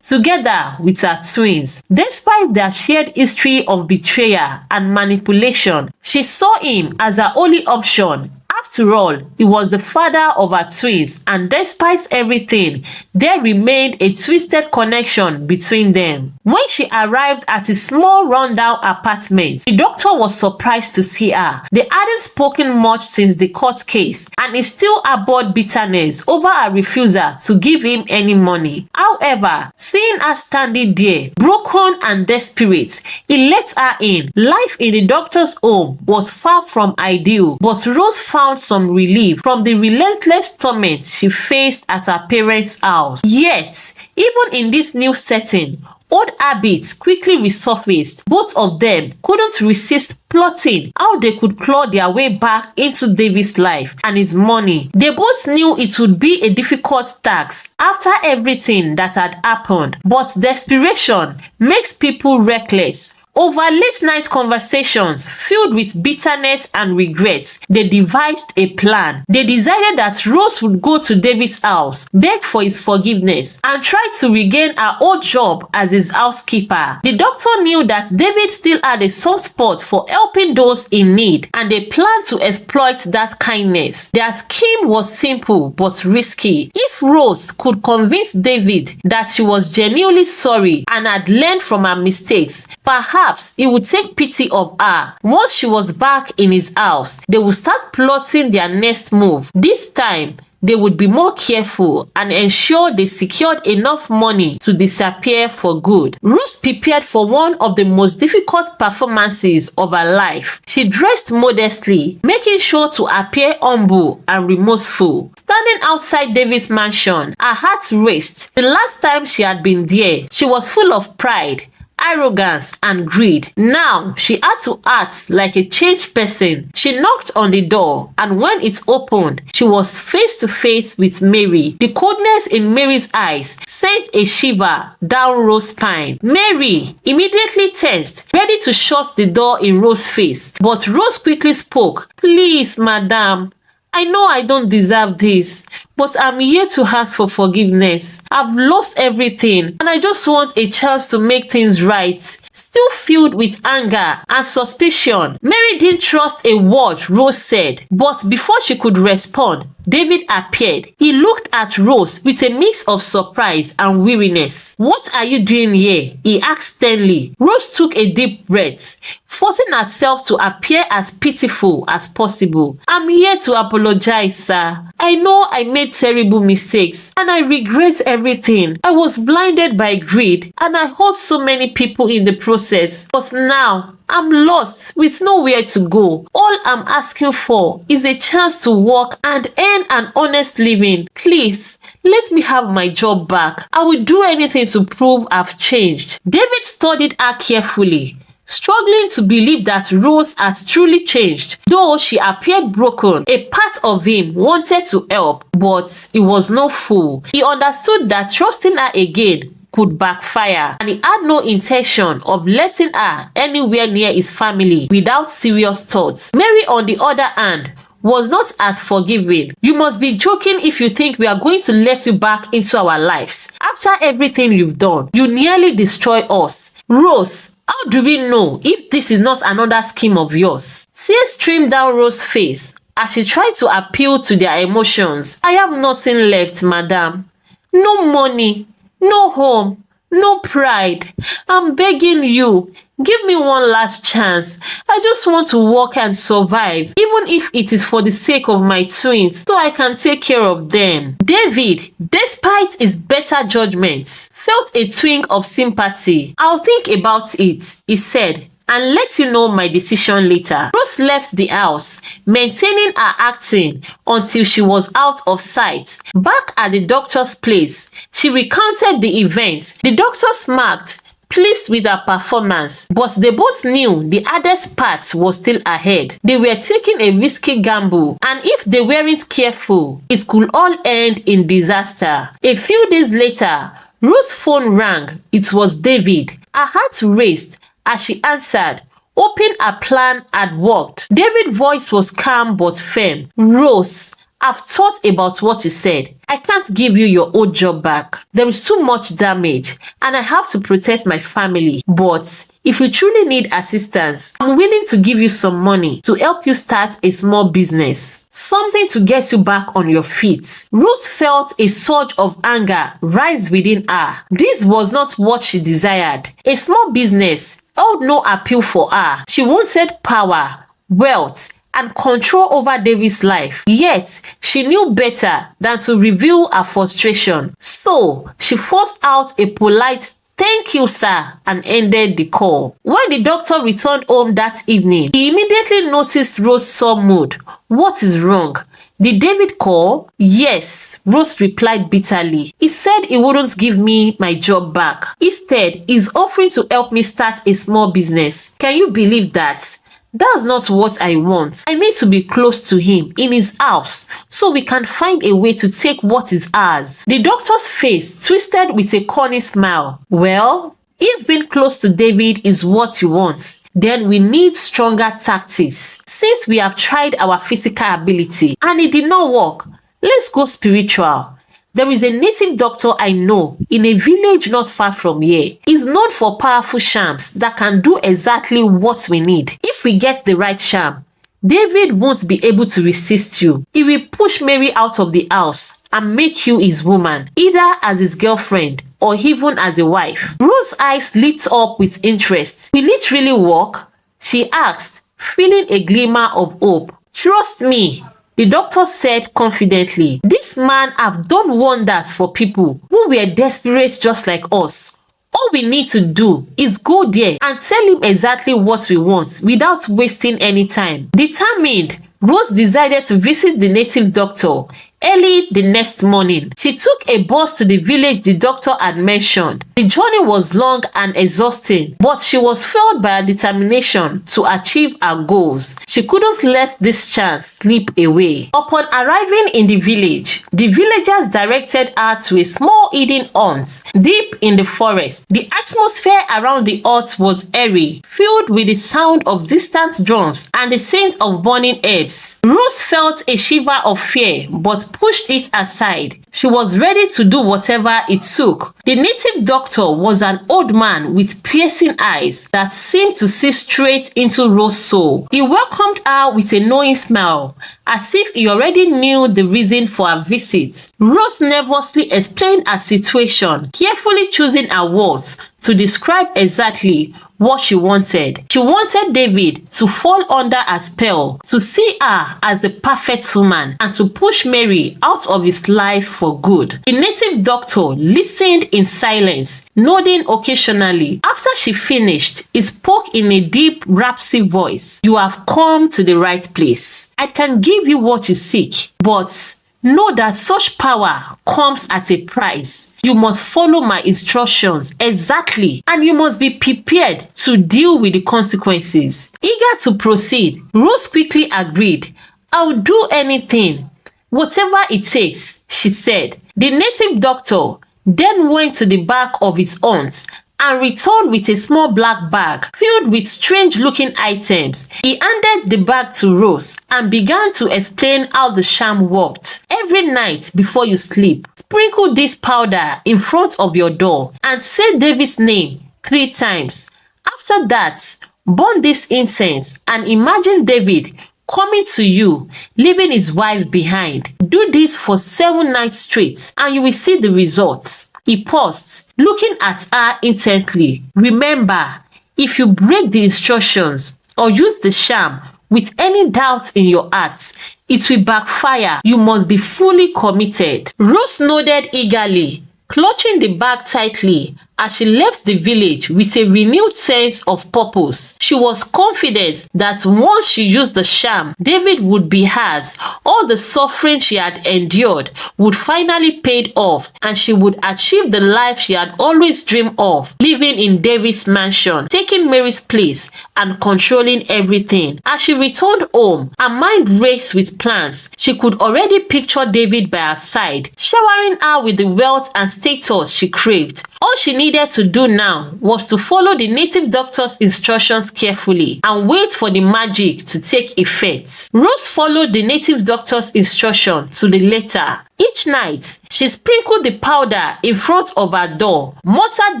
together with her twins. Despite their shared history of betrayal and manipulation, she saw him as her only option. After all, he was the father of her twins, and despite everything, there remained a twisted connection between them. When she arrived at his small rundown apartment, the doctor was surprised to see her. They hadn't spoken much since the court case, and he still harbored bitterness over her refusal to give him any money. However, seeing her standing there, broken and desperate, he let her in. Life in the doctor's home was far from ideal, but Rose found some relief from the relentless torment she faced at her parents' house. Yet, even in this new setting, old habits quickly resurfaced. Both of them couldn't resist plotting how they could claw their way back into David's life and his money. They both knew it would be a difficult task after everything that had happened, but desperation makes people reckless. Over late night conversations filled with bitterness and regrets, they devised a plan. They decided that Rose would go to David's house, beg for his forgiveness, and try to regain her old job as his housekeeper. The doctor knew that David still had a soft spot for helping those in need, and they planned to exploit that kindness. Their scheme was simple but risky. If Rose could convince David that she was genuinely sorry and had learned from her mistakes, perhaps he would take pity of her. Once she was back in his house, they would start plotting their next move. This time, they would be more careful and ensure they secured enough money to disappear for good. Rose prepared for one of the most difficult performances of her life. She dressed modestly, making sure to appear humble and remorseful. Standing outside David's mansion, her heart raced. The last time she had been there, she was full of pride, arrogance and greed. Now she had to act like a changed person. She knocked on the door, and when it opened, she was face to face with Mary. The coldness in Mary's eyes sent a shiver down Rose's spine. Mary immediately tensed, ready to shut the door in Rose's face. But Rose quickly spoke. "Please, madam, I know I don't deserve this, but I'm here to ask for forgiveness. I've lost everything, and I just want a chance to make things right." Still filled with anger and suspicion, Mary didn't trust a word Rose said. But before she could respond, David appeared. He looked at Rose with a mix of surprise and weariness. "What are you doing here?" he asked sternly. Rose took a deep breath, forcing herself to appear as pitiful as possible. "I'm here to apologize, sir. I know I made terrible mistakes, and I regret everything. I was blinded by greed, and I hurt so many people in the process. But now, I'm lost with nowhere to go. All I'm asking for is a chance to work and earn an honest living. Please, let me have my job back. I will do anything to prove I've changed." David studied her carefully, struggling to believe that Rose has truly changed. Though she appeared broken, a part of him wanted to help, but he was no fool. He understood that trusting her again could backfire, and he had no intention of letting her anywhere near his family without serious thoughts. Mary, on the other hand, was not as forgiving. "You must be joking if you think we are going to let you back into our lives. After everything you've done, you nearly destroy us. Rose, how do we know if this is not another scheme of yours?" Tears streamed down Rose's face as she tried to appeal to their emotions. "I have nothing left, madam. No money, no home, no pride. I'm begging you, give me one last chance. I just want to work and survive, even if it is for the sake of my twins, so I can take care of them." David, despite his better judgments, felt a twinge of sympathy. "I'll think about it," he said, "and let you know my decision later." Rose left the house, maintaining her acting until she was out of sight. Back at the doctor's place, she recounted the events. The doctor smirked, pleased with her performance, but they both knew the hardest part was still ahead. They were taking a risky gamble, and if they weren't careful, it could all end in disaster. A few days later, Rose's phone rang. It was David. Her heart raced as she answered, hoping her plan had worked. David's voice was calm but firm. "Rose, I've thought about what you said. I can't give you your old job back. There is too much damage, and I have to protect my family. But if you truly need assistance, I'm willing to give you some money to help you start a small business. Something to get you back on your feet." Rose felt a surge of anger rise within her. This was not what she desired. A small business held no appeal for her. She wanted power, wealth, and control over David's life. Yet, she knew better than to reveal her frustration. So, she forced out a polite "Thank you, sir," and ended the call. When the doctor returned home that evening, he immediately noticed Rose's sore mood. "What is wrong? Did David call?" "Yes," Rose replied bitterly. "He said he wouldn't give me my job back. Instead, he's offering to help me start a small business. Can you believe that? That's not what I want. I need to be close to him in his house so we can find a way to take what is ours." The doctor's face twisted with a cunning smile. "Well, If being close to David is what you want, then we need stronger tactics. Since we have tried our physical ability and it did not work, let's go spiritual. There is a native doctor I know in a village not far from here. He's known for powerful charms that can do exactly what we need. If we get the right charm, David won't be able to resist you. He will push Mary out of the house and make you his woman, either as his girlfriend or even as a wife. Rose's eyes lit up with interest. Will it really work? She asked, feeling a glimmer of hope. Trust me, the doctor said confidently. This man have done wonders for people who were desperate just like us. All we need to do is go there and tell him exactly what we want without wasting any time. Determined, Rose decided to visit the native doctor. Early the next morning, she took a bus to the village the doctor had mentioned. The journey was long and exhausting, but she was fueled by her determination to achieve her goals. She couldn't let this chance slip away. Upon arriving in the villagers directed her to a small hidden hut deep in the forest. The atmosphere around the hut was airy, filled with the sound of distant drums and the scent of burning herbs. Rose felt a shiver of fear, but pushed it aside. She was ready to do whatever it took. The native doctor was an old man with piercing eyes that seemed to see straight into Rose's soul. He welcomed her with a knowing smile, as if he already knew the reason for her visit. Rose nervously explained her situation, carefully choosing her words to describe exactly what she wanted. She wanted David to fall under her spell, to see her as the perfect woman, and to push Mary out of his life for good. The native doctor listened in silence, nodding occasionally. After she finished, he spoke in a deep, raspy voice. You have come to the right place. I can give you what you seek, but know that such power comes at a price. You must follow my instructions exactly, and you must be prepared to deal with the consequences. Eager to proceed, Rose quickly agreed. I'll do anything, whatever it takes, she said. The native doctor then went to the back of his hut and returned with a small black bag filled with strange-looking items. He handed the bag to Rose and began to explain how the charm worked. Every night before you sleep, sprinkle this powder in front of your door and say David's name 3 times. After that, burn this incense and imagine David coming to you, leaving his wife behind. Do this for 7 nights straight and you will see the results. He paused, looking at her intently. Remember, if you break the instructions or use the charm with any doubt in your heart, it will backfire. You must be fully committed. Rose nodded eagerly, clutching the bag tightly as she left the village with a renewed sense of purpose. She was confident that once she used the charm, David would be hers. All the suffering she had endured would finally paid off, and she would achieve the life she had always dreamed of, living in David's mansion, taking Mary's place, and controlling everything. As she returned home, her mind raced with plans. She could already picture David by her side, showering her with the wealth and status she craved. All she needed to do now was to follow the native doctor's instructions carefully and wait for the magic to take effect. Rose followed the native doctor's instruction to the letter. Each night, she sprinkled the powder in front of her door, muttered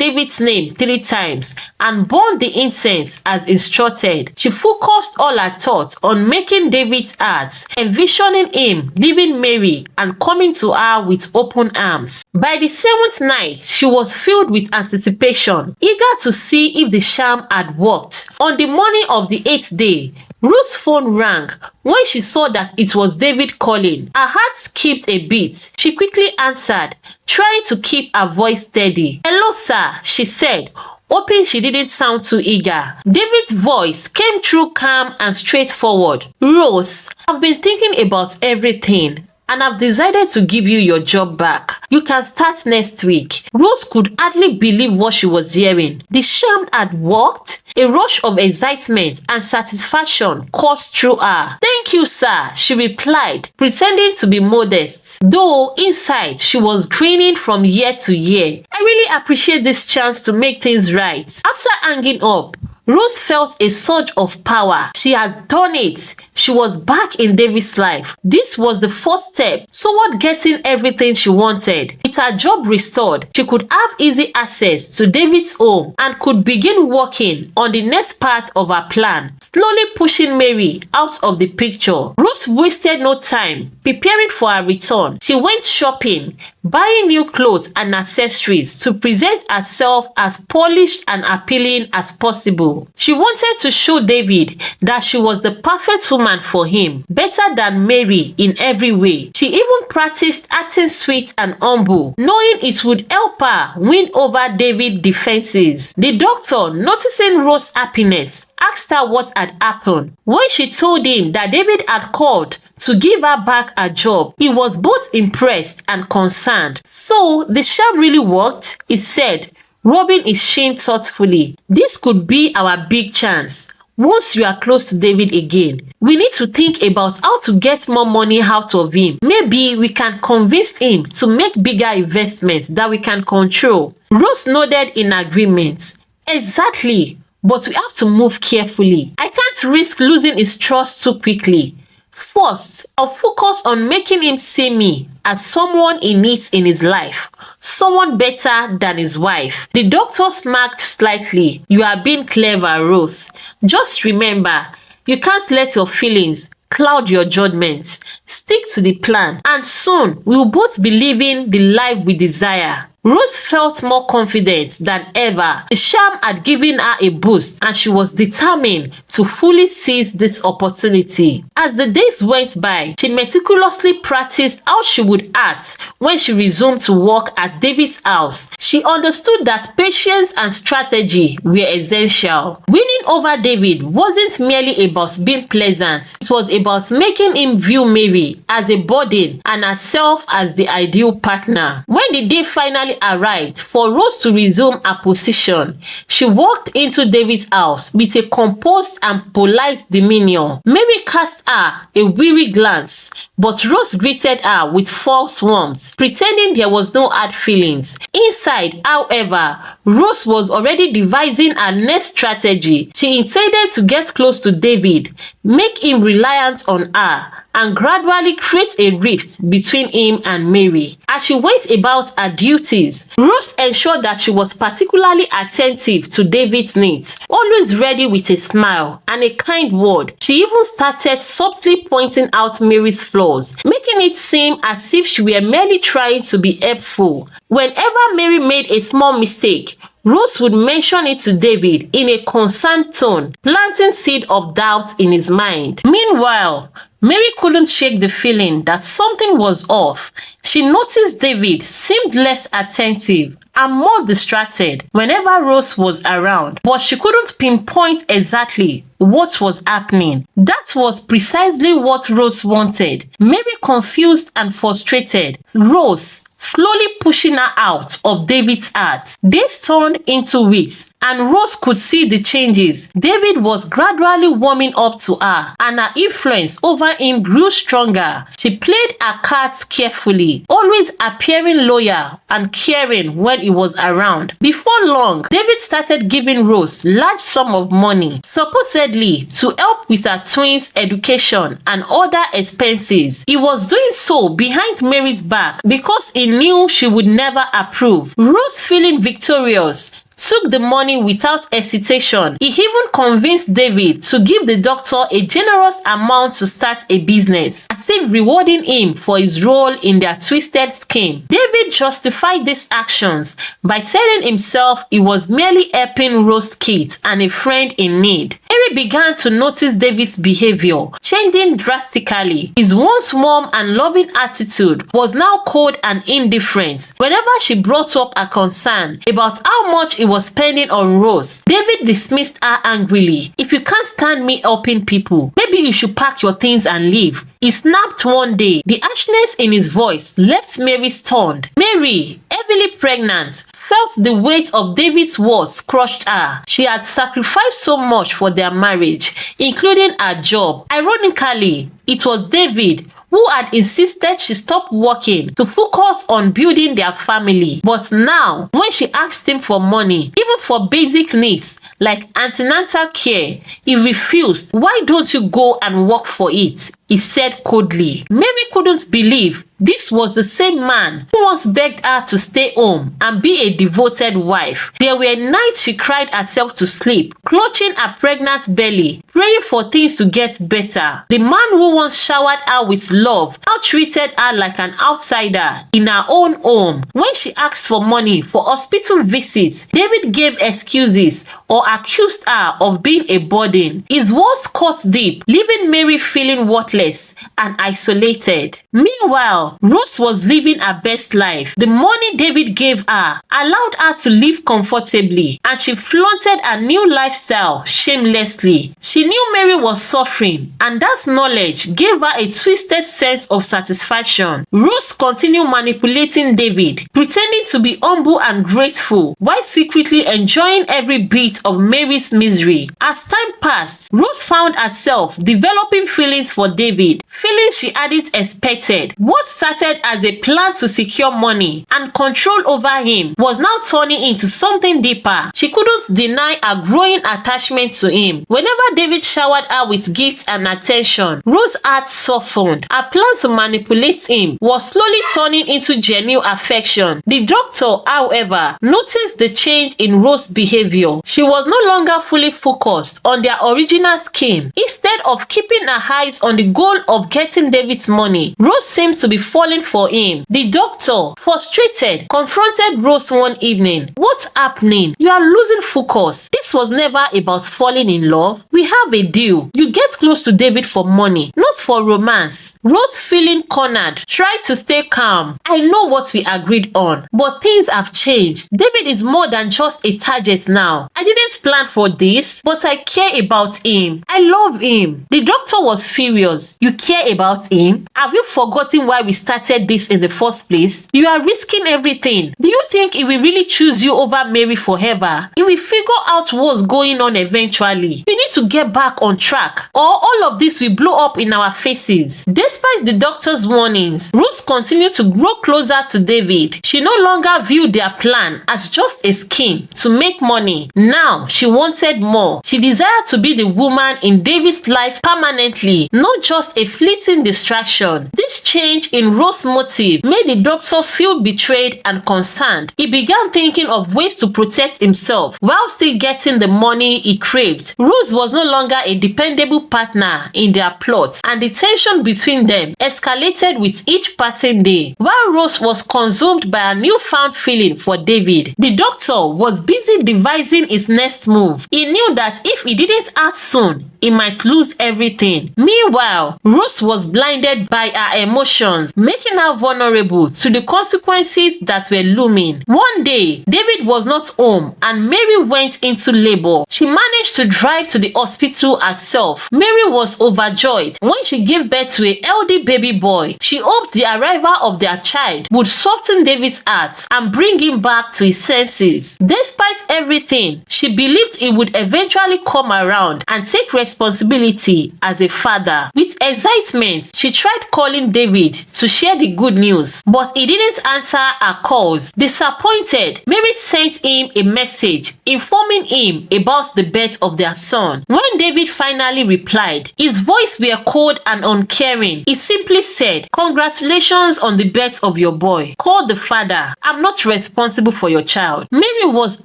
David's name 3 times, and burned the incense as instructed. She focused all her thoughts on making David's heart, envisioning him leaving Mary and coming to her with open arms. By the 7th night, she was filled with anticipation, eager to see if the charm had worked. On the morning of the 8th day, Ruth's phone rang. When she saw that it was David calling, her heart skipped a beat. She quickly answered, trying to keep her voice steady. "Hello, sir," she said, hoping she didn't sound too eager. David's voice came through calm and straightforward. "Rose, I've been thinking about everything, and I've decided to give you your job back. You can start next week. Rose could hardly believe what she was hearing. The sham had worked. A rush of excitement and satisfaction coursed through her. "Thank you, sir," she replied, pretending to be modest, though inside she was grinning from ear to ear. "I really appreciate this chance to make things right." After hanging up, Rose felt a surge of power. She had done it. She was back in David's life. This was the first step toward getting everything she wanted. With her job restored, she could have easy access to David's home and could begin working on the next part of her plan, slowly pushing Mary out of the picture. Rose wasted no time preparing for her return. She went shopping, buying new clothes and accessories to present herself as polished and appealing as possible. She wanted to show David that she was the perfect woman for him, better than Mary in every way. She even practiced acting sweet and humble, knowing it would help her win over David's defenses. The doctor, noticing Rose's happiness, asked her what had happened. When she told him that David had called to give her back her job, he was both impressed and concerned. "So the sham really worked," he said, rubbing his chin thoughtfully. "This could be our big chance. Once you are close to David again, we need to think about how to get more money out of him. Maybe we can convince him to make bigger investments that we can control." Rose nodded in agreement. "Exactly. But we have to move carefully. I can't risk losing his trust too quickly. First, I'll focus on making him see me as someone he needs in his life, someone better than his wife." The doctor smirked slightly. "You are being clever, Rose. Just remember, you can't let your feelings cloud your judgments. Stick to the plan, and soon we'll both be living the life we desire." Rose felt more confident than ever. The sham had given her a boost, and she was determined to fully seize this opportunity. As the days went by, she meticulously practiced how she would act when she resumed to work at David's house. She understood that patience and strategy were essential. Winning over David wasn't merely about being pleasant. It was about making him view Mary as a burden and herself as the ideal partner. When the day finally arrived for Rose to resume her position, she walked into David's house with a composed and polite demeanor. Mary cast her a weary glance, but Rose greeted her with false warmth, pretending there was no hard feelings. Inside, however, Rose was already devising her next strategy. She intended to get close to David, make him reliant on her, and gradually create a rift between him and Mary. As she went about her duties, Rose ensured that she was particularly attentive to David's needs, always ready with a smile and a kind word. She even started subtly pointing out Mary's flaws, making it seem as if she were merely trying to be helpful. Whenever Mary made a small mistake, Rose would mention it to David in a concerned tone, planting seed of doubt in his mind. Meanwhile, Mary couldn't shake the feeling that something was off. She noticed David seemed less attentive and more distracted whenever Rose was around, but she couldn't pinpoint exactly what was happening. That was precisely what Rose wanted. Mary, confused and frustrated, Rose slowly pushing her out of David's heart. Days turned into weeks, and Rose could see the changes. David was gradually warming up to her, and her influence over him grew stronger. She played her cards carefully, always appearing loyal and caring when he was around. Before long, David started giving Rose large sum of money, supposedly to help with her twins' education and other expenses. He was doing so behind Mary's back because he knew she would never approve. Rose, feeling victorious, took the money without hesitation. He even convinced David to give the doctor a generous amount to start a business, as if rewarding him for his role in their twisted scheme. David justified these actions by telling himself he was merely helping Rose's kids and a friend in need. Mary began to notice David's behavior changing drastically. His once warm and loving attitude was now cold and indifferent. Whenever she brought up a concern about how much he he was spending on Rose. David dismissed her angrily. "If you can't stand me helping people, maybe you should pack your things and leave." He snapped one day. The harshness in his voice left Mary stunned. Mary, heavily pregnant, felt the weight of David's words crushed her. She had sacrificed so much for their marriage, including her job. Ironically, it was David who had insisted she stop working to focus on building their family. But now, when she asked him for money, even for basic needs like antenatal care, he refused. "Why don't you go and work for it?" he said coldly. Mary couldn't believe this was the same man who once begged her to stay home and be a devoted wife. There were nights she cried herself to sleep, clutching her pregnant belly, praying for things to get better. The man who once showered her with love now treated her like an outsider in her own home. When she asked for money for hospital visits, David gave excuses or accused her of being a burden. His words cut deep, leaving Mary feeling worthless and isolated. Meanwhile, Rose was living her best life. The money David gave her allowed her to live comfortably, and she flaunted her new lifestyle shamelessly. She knew Mary was suffering, and that knowledge gave her a twisted sense of satisfaction. Rose continued manipulating David, pretending to be humble and grateful, while secretly enjoying every bit of Mary's misery. As time passed, Rose found herself developing feelings for David, feelings she hadn't expected. What started as a plan to secure money and control over him was now turning into something deeper. She couldn't deny her growing attachment to him. Whenever David showered her with gifts and attention, Rose's heart softened. Her plan to manipulate him was slowly turning into genuine affection. The doctor, however, noticed the change in Rose's behavior. She was no longer fully focused on their original scheme. Instead of keeping her eyes on the goal of getting David's money, Rose seemed to be falling for him. The doctor, frustrated, confronted Rose one evening. "What's happening? You are losing focus. This was never about falling in love. We have a deal. You get close to David for money, not for romance." Rose, feeling cornered, tried to stay calm. "I know what we agreed on, but things have changed. David is more than just a target now. I didn't plan for this, but I care about him. I love him." The doctor was furious. "You care about him? Have you forgotten why we started this in the first place? You are risking everything. Do you think he will really choose you over Mary forever? He will figure out what's going on eventually. We need to get back on track, or all of this will blow up in our faces." Despite the doctor's warnings, Rose continued to grow closer to David. She no longer viewed their plan as just a scheme to make money. Now she wanted more. She desired to be the woman in David's life permanently, not just a fleeting distraction. This change in Rose's motive made the doctor feel betrayed and concerned. He began thinking of ways to protect himself while still getting the money he craved. Rose was no longer a dependable partner in their plot, and the tension between them escalated with each passing day. While Rose was consumed by a newfound feeling for David, the doctor was busy devising his next move. He knew that if he didn't act soon, he might lose everything. Meanwhile, Rose was blinded by her emotions, making her vulnerable to the consequences that were looming. One day, David was not home and Mary went into labor. She managed to drive to the hospital herself. Mary was overjoyed when she gave birth to a healthy baby boy. She hoped the arrival of their child would soften David's heart and bring him back to his senses. Despite everything, she believed he would eventually come around and take responsibility as a father. With excitement, she tried calling David to share the good news, but he didn't answer her calls. Disappointed, Mary sent him a message informing him about the birth of their son. When David finally replied, his voice was cold and uncaring. He simply said, "Congratulations on the birth of your boy. Call the father. I'm not responsible for your child." Mary was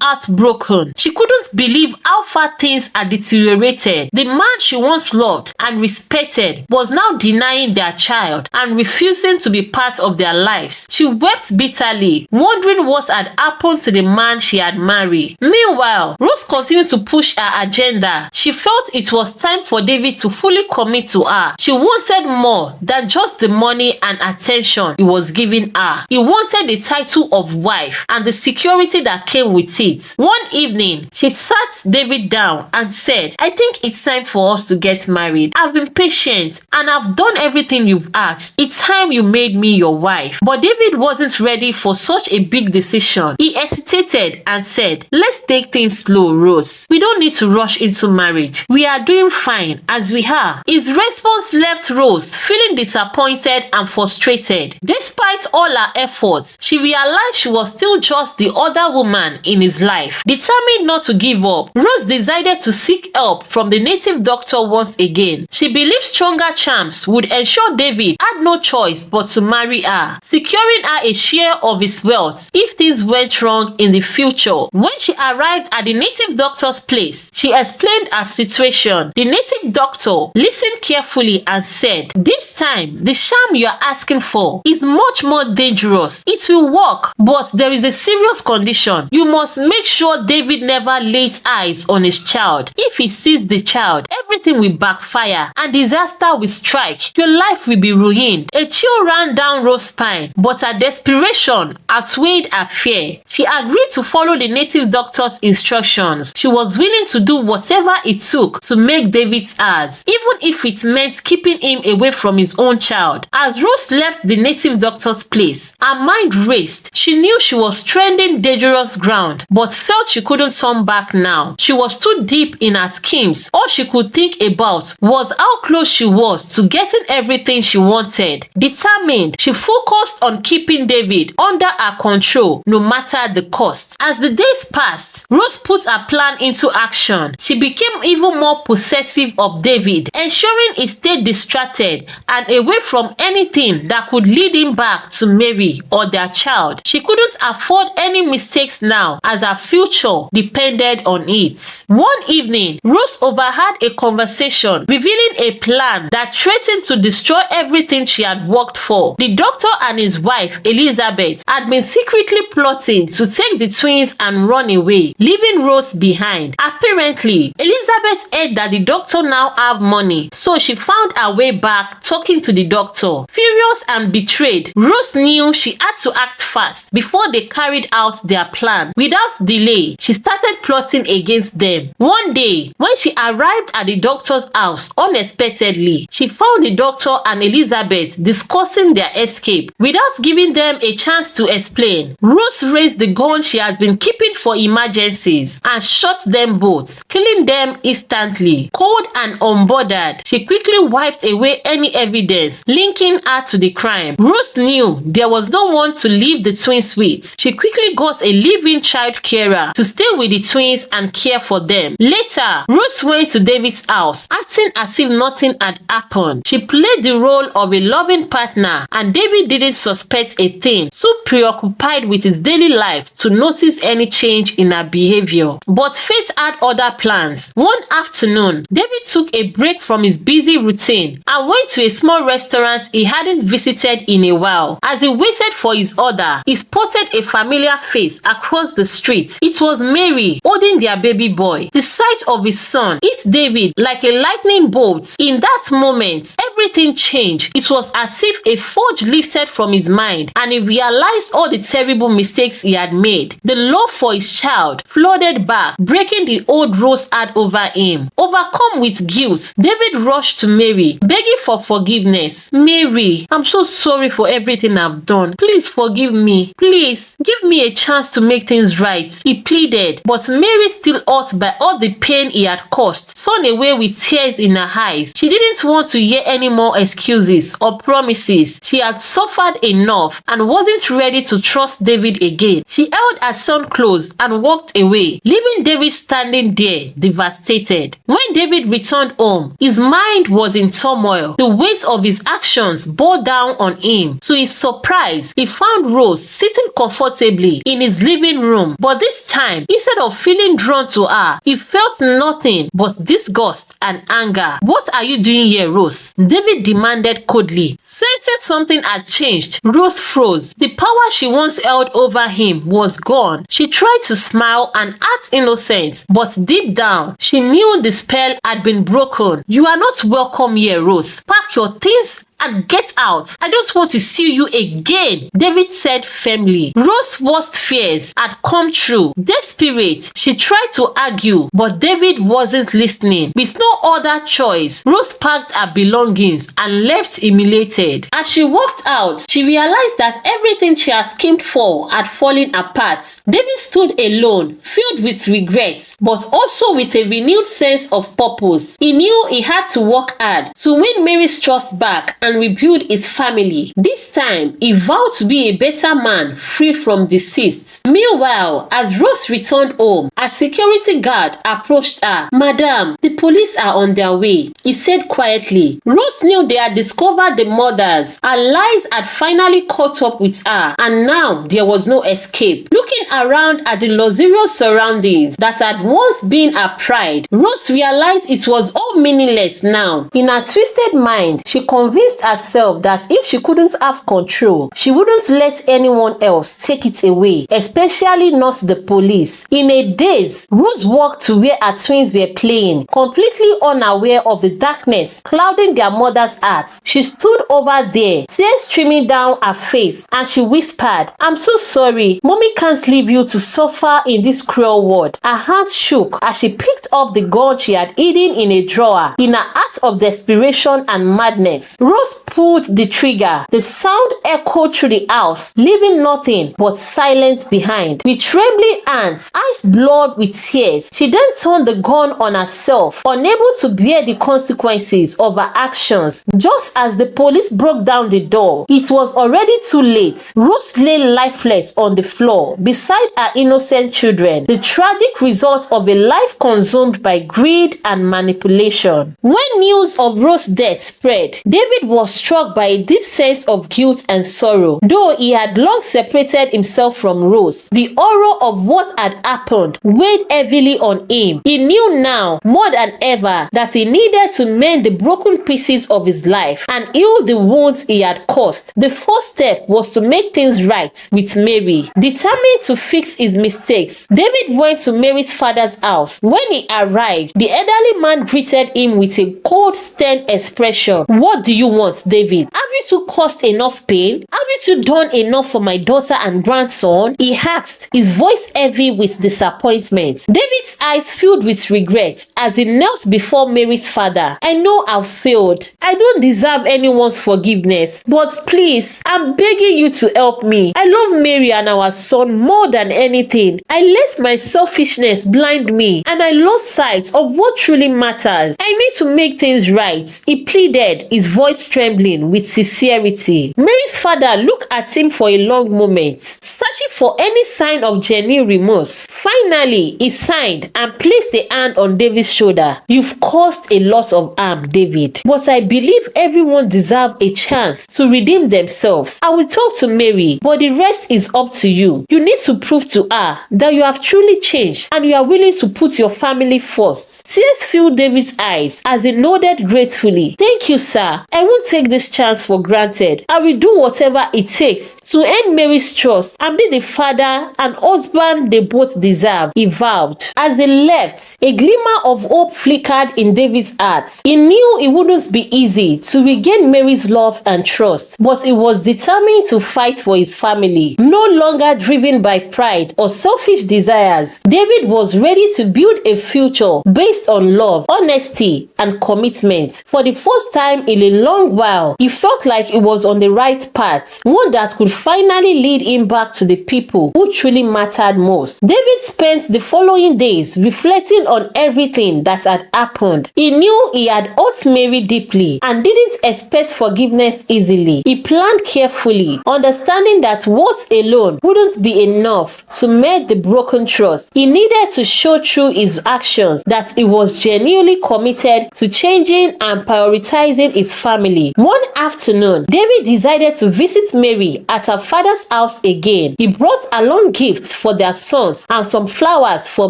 heartbroken. She couldn't believe how far things had deteriorated. The man she once loved and respected said, was now denying their child and refusing to be part of their lives. She wept bitterly, wondering what had happened to the man she had married. Meanwhile, Rose continued to push her agenda. She felt it was time for David to fully commit to her. She wanted more than just the money and attention he was giving her. He wanted the title of wife and the security that came with it. One evening, she sat David down and said, "I think it's time for us to get married. I've been patient and I've done everything you've asked. It's time you made me your wife." But David wasn't ready for such a big decision. He hesitated and said, "Let's take things slow, Rose. We don't need to rush into marriage. We are doing fine as we are." His response left Rose feeling disappointed and frustrated. Despite all her efforts, she realized she was still just the other woman in his life. Determined not to give up, Rose decided to seek help from the native doctor once again. She believed stronger charms would ensure David had no choice but to marry her, securing her a share of his wealth if things went wrong in the future. When she arrived at the native doctor's place, she explained her situation. The native doctor listened carefully and said, "This time, the charm you are asking for is much more dangerous. It will work, but there is a serious condition. You must make sure David never lays eyes on his child. If he sees the child, everything will backfire and disaster will strike. Your life will be ruined." A chill ran down Rose's spine, but her desperation outweighed her fear. She agreed to follow the native doctor's instructions. She was willing to do whatever it took to make David's hers, even if it meant keeping him away from his own child. As Rose left the native doctor's place, her mind raced. She knew she was treading dangerous ground, but felt she couldn't turn back now. She was too deep in her schemes. All she could think about was how close she was to getting everything she wanted. Determined, she focused on keeping David under her control no matter the cost. As the days passed, Rose put her plan into action. She became even more possessive of David, ensuring he stayed distracted and away from anything that could lead him back to Mary or their child. She couldn't afford any mistakes now, as her future depended on it. One evening, Rose overheard a conversation revealing a plan that threatened to destroy everything she had worked for. The doctor and his wife, Elizabeth, had been secretly plotting to take the twins and run away, leaving Rose behind. Apparently, Elizabeth heard that the doctor now have money, so she found her way back talking to the doctor. Furious and betrayed, Rose knew she had to act fast before they carried out their plan. Without delay, she started plotting against them. One day, when she arrived at the doctor's house unexpectedly, she found the doctor and Elizabeth discussing their escape. Without giving them a chance to explain, Rose raised the gun she had been keeping for emergencies and shot them both, killing them instantly. Cold and unbothered, she quickly wiped away any evidence linking her to the crime. Rose knew there was no one to leave the twins with. She quickly got a live-in child carer to stay with the twins and care for them. Later, Rose went to David's house, acting as if nothing had happened. She played the role of a loving partner, and David didn't suspect a thing, too preoccupied with his daily life to notice any change in her behavior. But fate had other plans. One afternoon, David took a break from his busy routine and went to a small restaurant he hadn't visited in a while. As he waited for his order, he spotted a familiar face across the street. It was Mary, holding their baby boy. The sight of his son hit David like a lightning bolt. In that moment, everything changed. It was as if a forge lifted from his mind and he realized all the terrible mistakes he had made. The love for his child flooded back, breaking the old Rose had over him. Overcome with guilt, David rushed to Mary, begging for forgiveness. "Mary, I'm so sorry for everything I've done. Please forgive me. Please, give me a chance to make things right," he pleaded. But Mary, still hurt by all the pain he had caused, turned away with tears in her eyes. She didn't want to hear any more excuses or promises. She had suffered enough and wasn't ready to trust David again. She held her son close and walked away, leaving David standing there, devastated. When David returned home, his mind was in turmoil. The weight of his actions bore down on him. To his surprise, he found Rose sitting comfortably in his living room. But this time, instead of feeling drawn to her, her, he felt nothing but disgust and anger. "What are you doing here, Rose?" David demanded coldly. Sensing something had changed, Rose froze. The power she once held over him was gone. She tried to smile and act innocent, but deep down, she knew the spell had been broken. "You are not welcome here, Rose. Pack your things and get out. I don't want to see you again," David said firmly. Rose's worst fears had come true. Desperate, she tried to argue, but David wasn't listening. With no other choice, Rose packed her belongings and left humiliated. As she walked out, she realized that everything she had schemed for had fallen apart. David stood alone, filled with regrets, but also with a renewed sense of purpose. He knew he had to work hard to win Mary's trust back and rebuild his family. This time, he vowed to be a better man, free from deceased. Meanwhile, as Rose returned home, a security guard approached her. "Madam, the police are on their way," he said quietly. Rose knew they had discovered the murders. Her lies had finally caught up with her, and now there was no escape. Looking around at the luxurious surroundings that had once been her pride, Rose realized it was all meaningless now. In her twisted mind, she convinced herself that if she couldn't have control, she wouldn't let anyone else take it away, especially not the police. In a daze, Rose walked to where her twins were playing, completely unaware of the darkness clouding their mother's heart. She stood over there, tears streaming down her face, and she whispered, "I'm so sorry. Mommy can't leave you to suffer in this cruel world." Her hands shook as she picked up the gun she had hidden in a drawer. In her act of desperation and madness, Rose pulled the trigger. The sound echoed through the house, leaving nothing but silence behind. With trembling hands, eyes blurred with tears, she then turned the gun on herself, unable to bear the consequences of her actions. Just as the police broke down the door, it was already too late. Rose lay lifeless on the floor beside her innocent children, the tragic result of a life consumed by greed and manipulation. When news of Rose's death spread, David was struck by a deep sense of guilt and sorrow. Though he had long separated himself from Rose, the horror of what had happened weighed heavily on him. He knew now, more than ever, that he needed to mend the broken pieces of his life and heal the wounds he had caused. The first step was to make things right with Mary. Determined to fix his mistakes, David went to Mary's father's house. When he arrived, the elderly man greeted him with a cold, stern expression. "What do you want, David? Have you two caused enough pain? Have you two done enough for my daughter and grandson?" he asked, his voice heavy with disappointment. David's eyes filled with regret as he knelt before Mary's father. "I know I've failed. I don't deserve anyone's forgiveness, but please, I'm begging you to help me. I love Mary and our son more than anything. I let my selfishness blind me, and I lost sight of what truly matters. I need to make things right," he pleaded, his voice trembling with sincerity. Mary's father looked at him for a long moment, searching for any sign of genuine remorse. Finally, he sighed and placed a hand on David's shoulder. "You've caused a lot of harm, David, but I believe everyone deserves a chance to redeem themselves. I will talk to Mary, but the rest is up to you. You need to prove to her that you have truly changed and you are willing to put your family first." Tears filled David's eyes as he nodded gratefully. "Thank you, sir. I won't take this chance for granted. I will do whatever it takes to earn Mary's trust and be the father and husband they both deserve," he vowed. As they left, a glimmer of hope flickered in David's heart. He knew it wouldn't be easy to regain Mary's love and trust, but he was determined to fight for his family. No longer driven by pride or selfish desires, David was ready to build a future based on love, honesty, and commitment. For the first time in a long while, he felt like he was on the right path, one that could finally lead him back to the people who truly mattered most. David spent the following days reflecting on everything that had happened. He knew he had hurt Mary deeply and didn't expect forgiveness easily. He planned carefully, understanding that words alone wouldn't be enough to mend the broken trust. He needed to show through his actions that he was genuinely committed to changing and prioritizing his family. family. One afternoon, David decided to visit Mary at her father's house again. He brought along gifts for their sons and some flowers for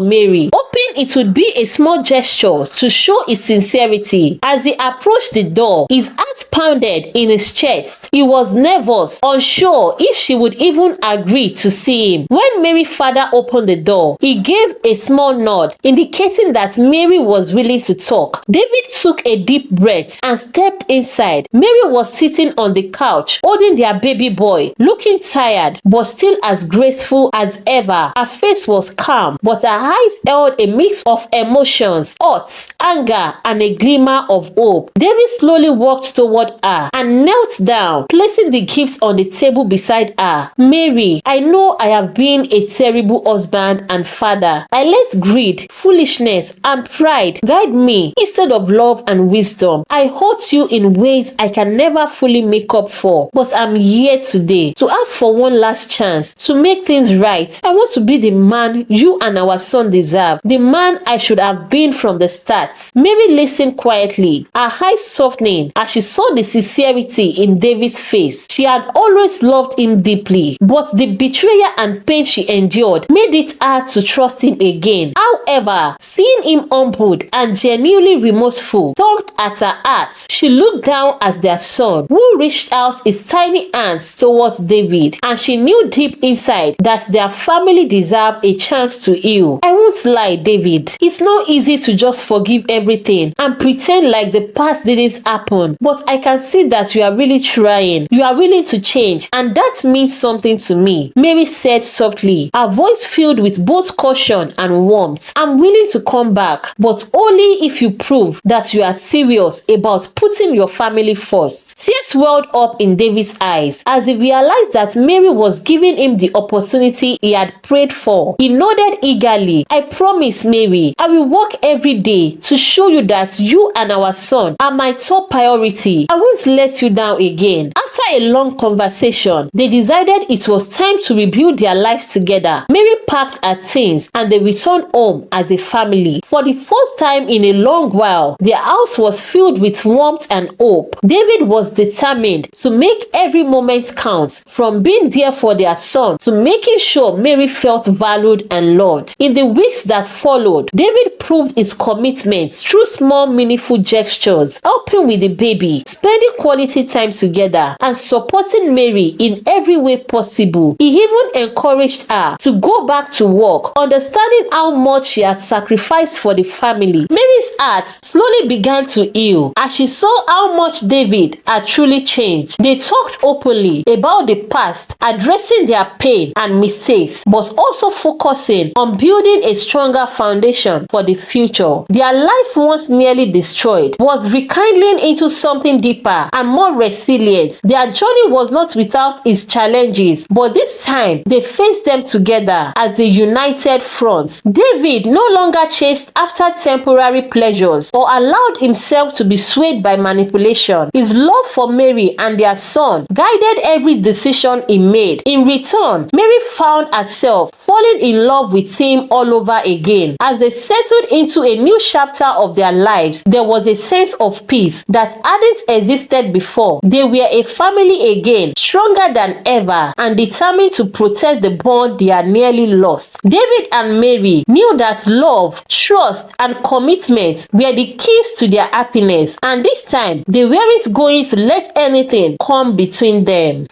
Mary, hoping it would be a small gesture to show his sincerity. As he approached the door, his heart pounded in his chest. He was nervous, unsure if she would even agree to see him. When Mary's father opened the door, he gave a small nod, indicating that Mary was willing to talk. David took a deep breath and stepped inside. Mary was sitting on the couch, holding their baby boy, looking tired but still as graceful as ever. Her face was calm, but her eyes held a mix of emotions, hurt, anger, and a glimmer of hope. David slowly walked toward her and knelt down, placing the gifts on the table beside her. Mary, I know I have been a terrible husband and father. I let greed, foolishness, and pride guide me instead of love and wisdom. I hurt you in ways I can never fully make up for, but I'm here today to ask for one last chance to make things right. I want to be the man you and our son deserve, the man I should have been from the start. Mary listened quietly, her eyes softening as she saw the sincerity in David's face. She had always loved him deeply, but the betrayal and pain she endured made it hard to trust him again. However, seeing him humbled and genuinely remorseful tugged at her heart. She looked down at their son, who reached out his tiny hands towards David, and she knew deep inside that their family deserved a chance to heal. I won't lie, David. It's not easy to just forgive everything and pretend like the past didn't happen, but I can see that you are really trying. You are willing to change, and that means something to me, Mary said softly, her voice filled with both caution and warmth. I'm willing to come back, but only if you prove that you are serious about putting your family first. Tears welled up in David's eyes as he realized that Mary was giving him the opportunity he had prayed for. He nodded eagerly. I promise, Mary, I will work every day to show you that you and our son are my top priority. I won't let you down again. After a long conversation, they decided it was time to rebuild their lives together. Mary packed her things and they returned home as a family. For the first time in a long while, their house was filled with warmth and hope. David was determined to make every moment count, from being there for their son to making sure Mary felt valued and loved. In the weeks that followed, David proved his commitment through small, meaningful gestures, helping with the baby, spending quality time together, and supporting Mary in every way possible. He even encouraged her to go back to work, understanding how much she had sacrificed for the family. Mary's heart slowly began to heal as she saw how much David had truly changed. They talked openly about the past, addressing their pain and mistakes, but also focusing on building a stronger foundation for the future. Their life, once nearly destroyed, was rekindling into something deeper and more resilient. Their journey was not without its challenges, but this time they faced them together as a united front. David no longer chased after temporary pleasures or allowed himself to be swayed by manipulation. His love for Mary and their son guided every decision he made. In return, Mary found herself falling in love with him all over again. As they settled into a new chapter of their lives, there was a sense of peace that hadn't existed before. They were a family again, stronger than ever, and determined to protect the bond they had nearly lost. David and Mary knew that love, trust, and commitment were the keys to their happiness, and this time they weren't going to let anything come between them.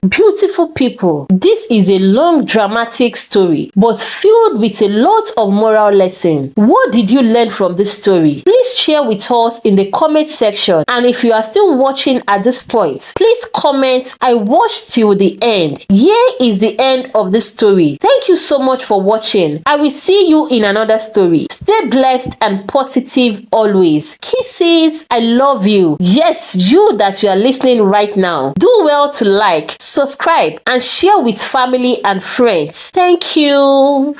Beautiful people, this is a long dramatic story but filled with a lot of moral lesson. What did you learn from this story? Please share with us in the comment section, and if you are still watching at this point, please comment I watched till the end. Here is the end of the story. Thank you so much for watching. I will see you in another story. Stay blessed and positive always. Kisses. I love you. Yes, you that you are listening right now. Do well to like, subscribe, and share with family and friends. Thank you.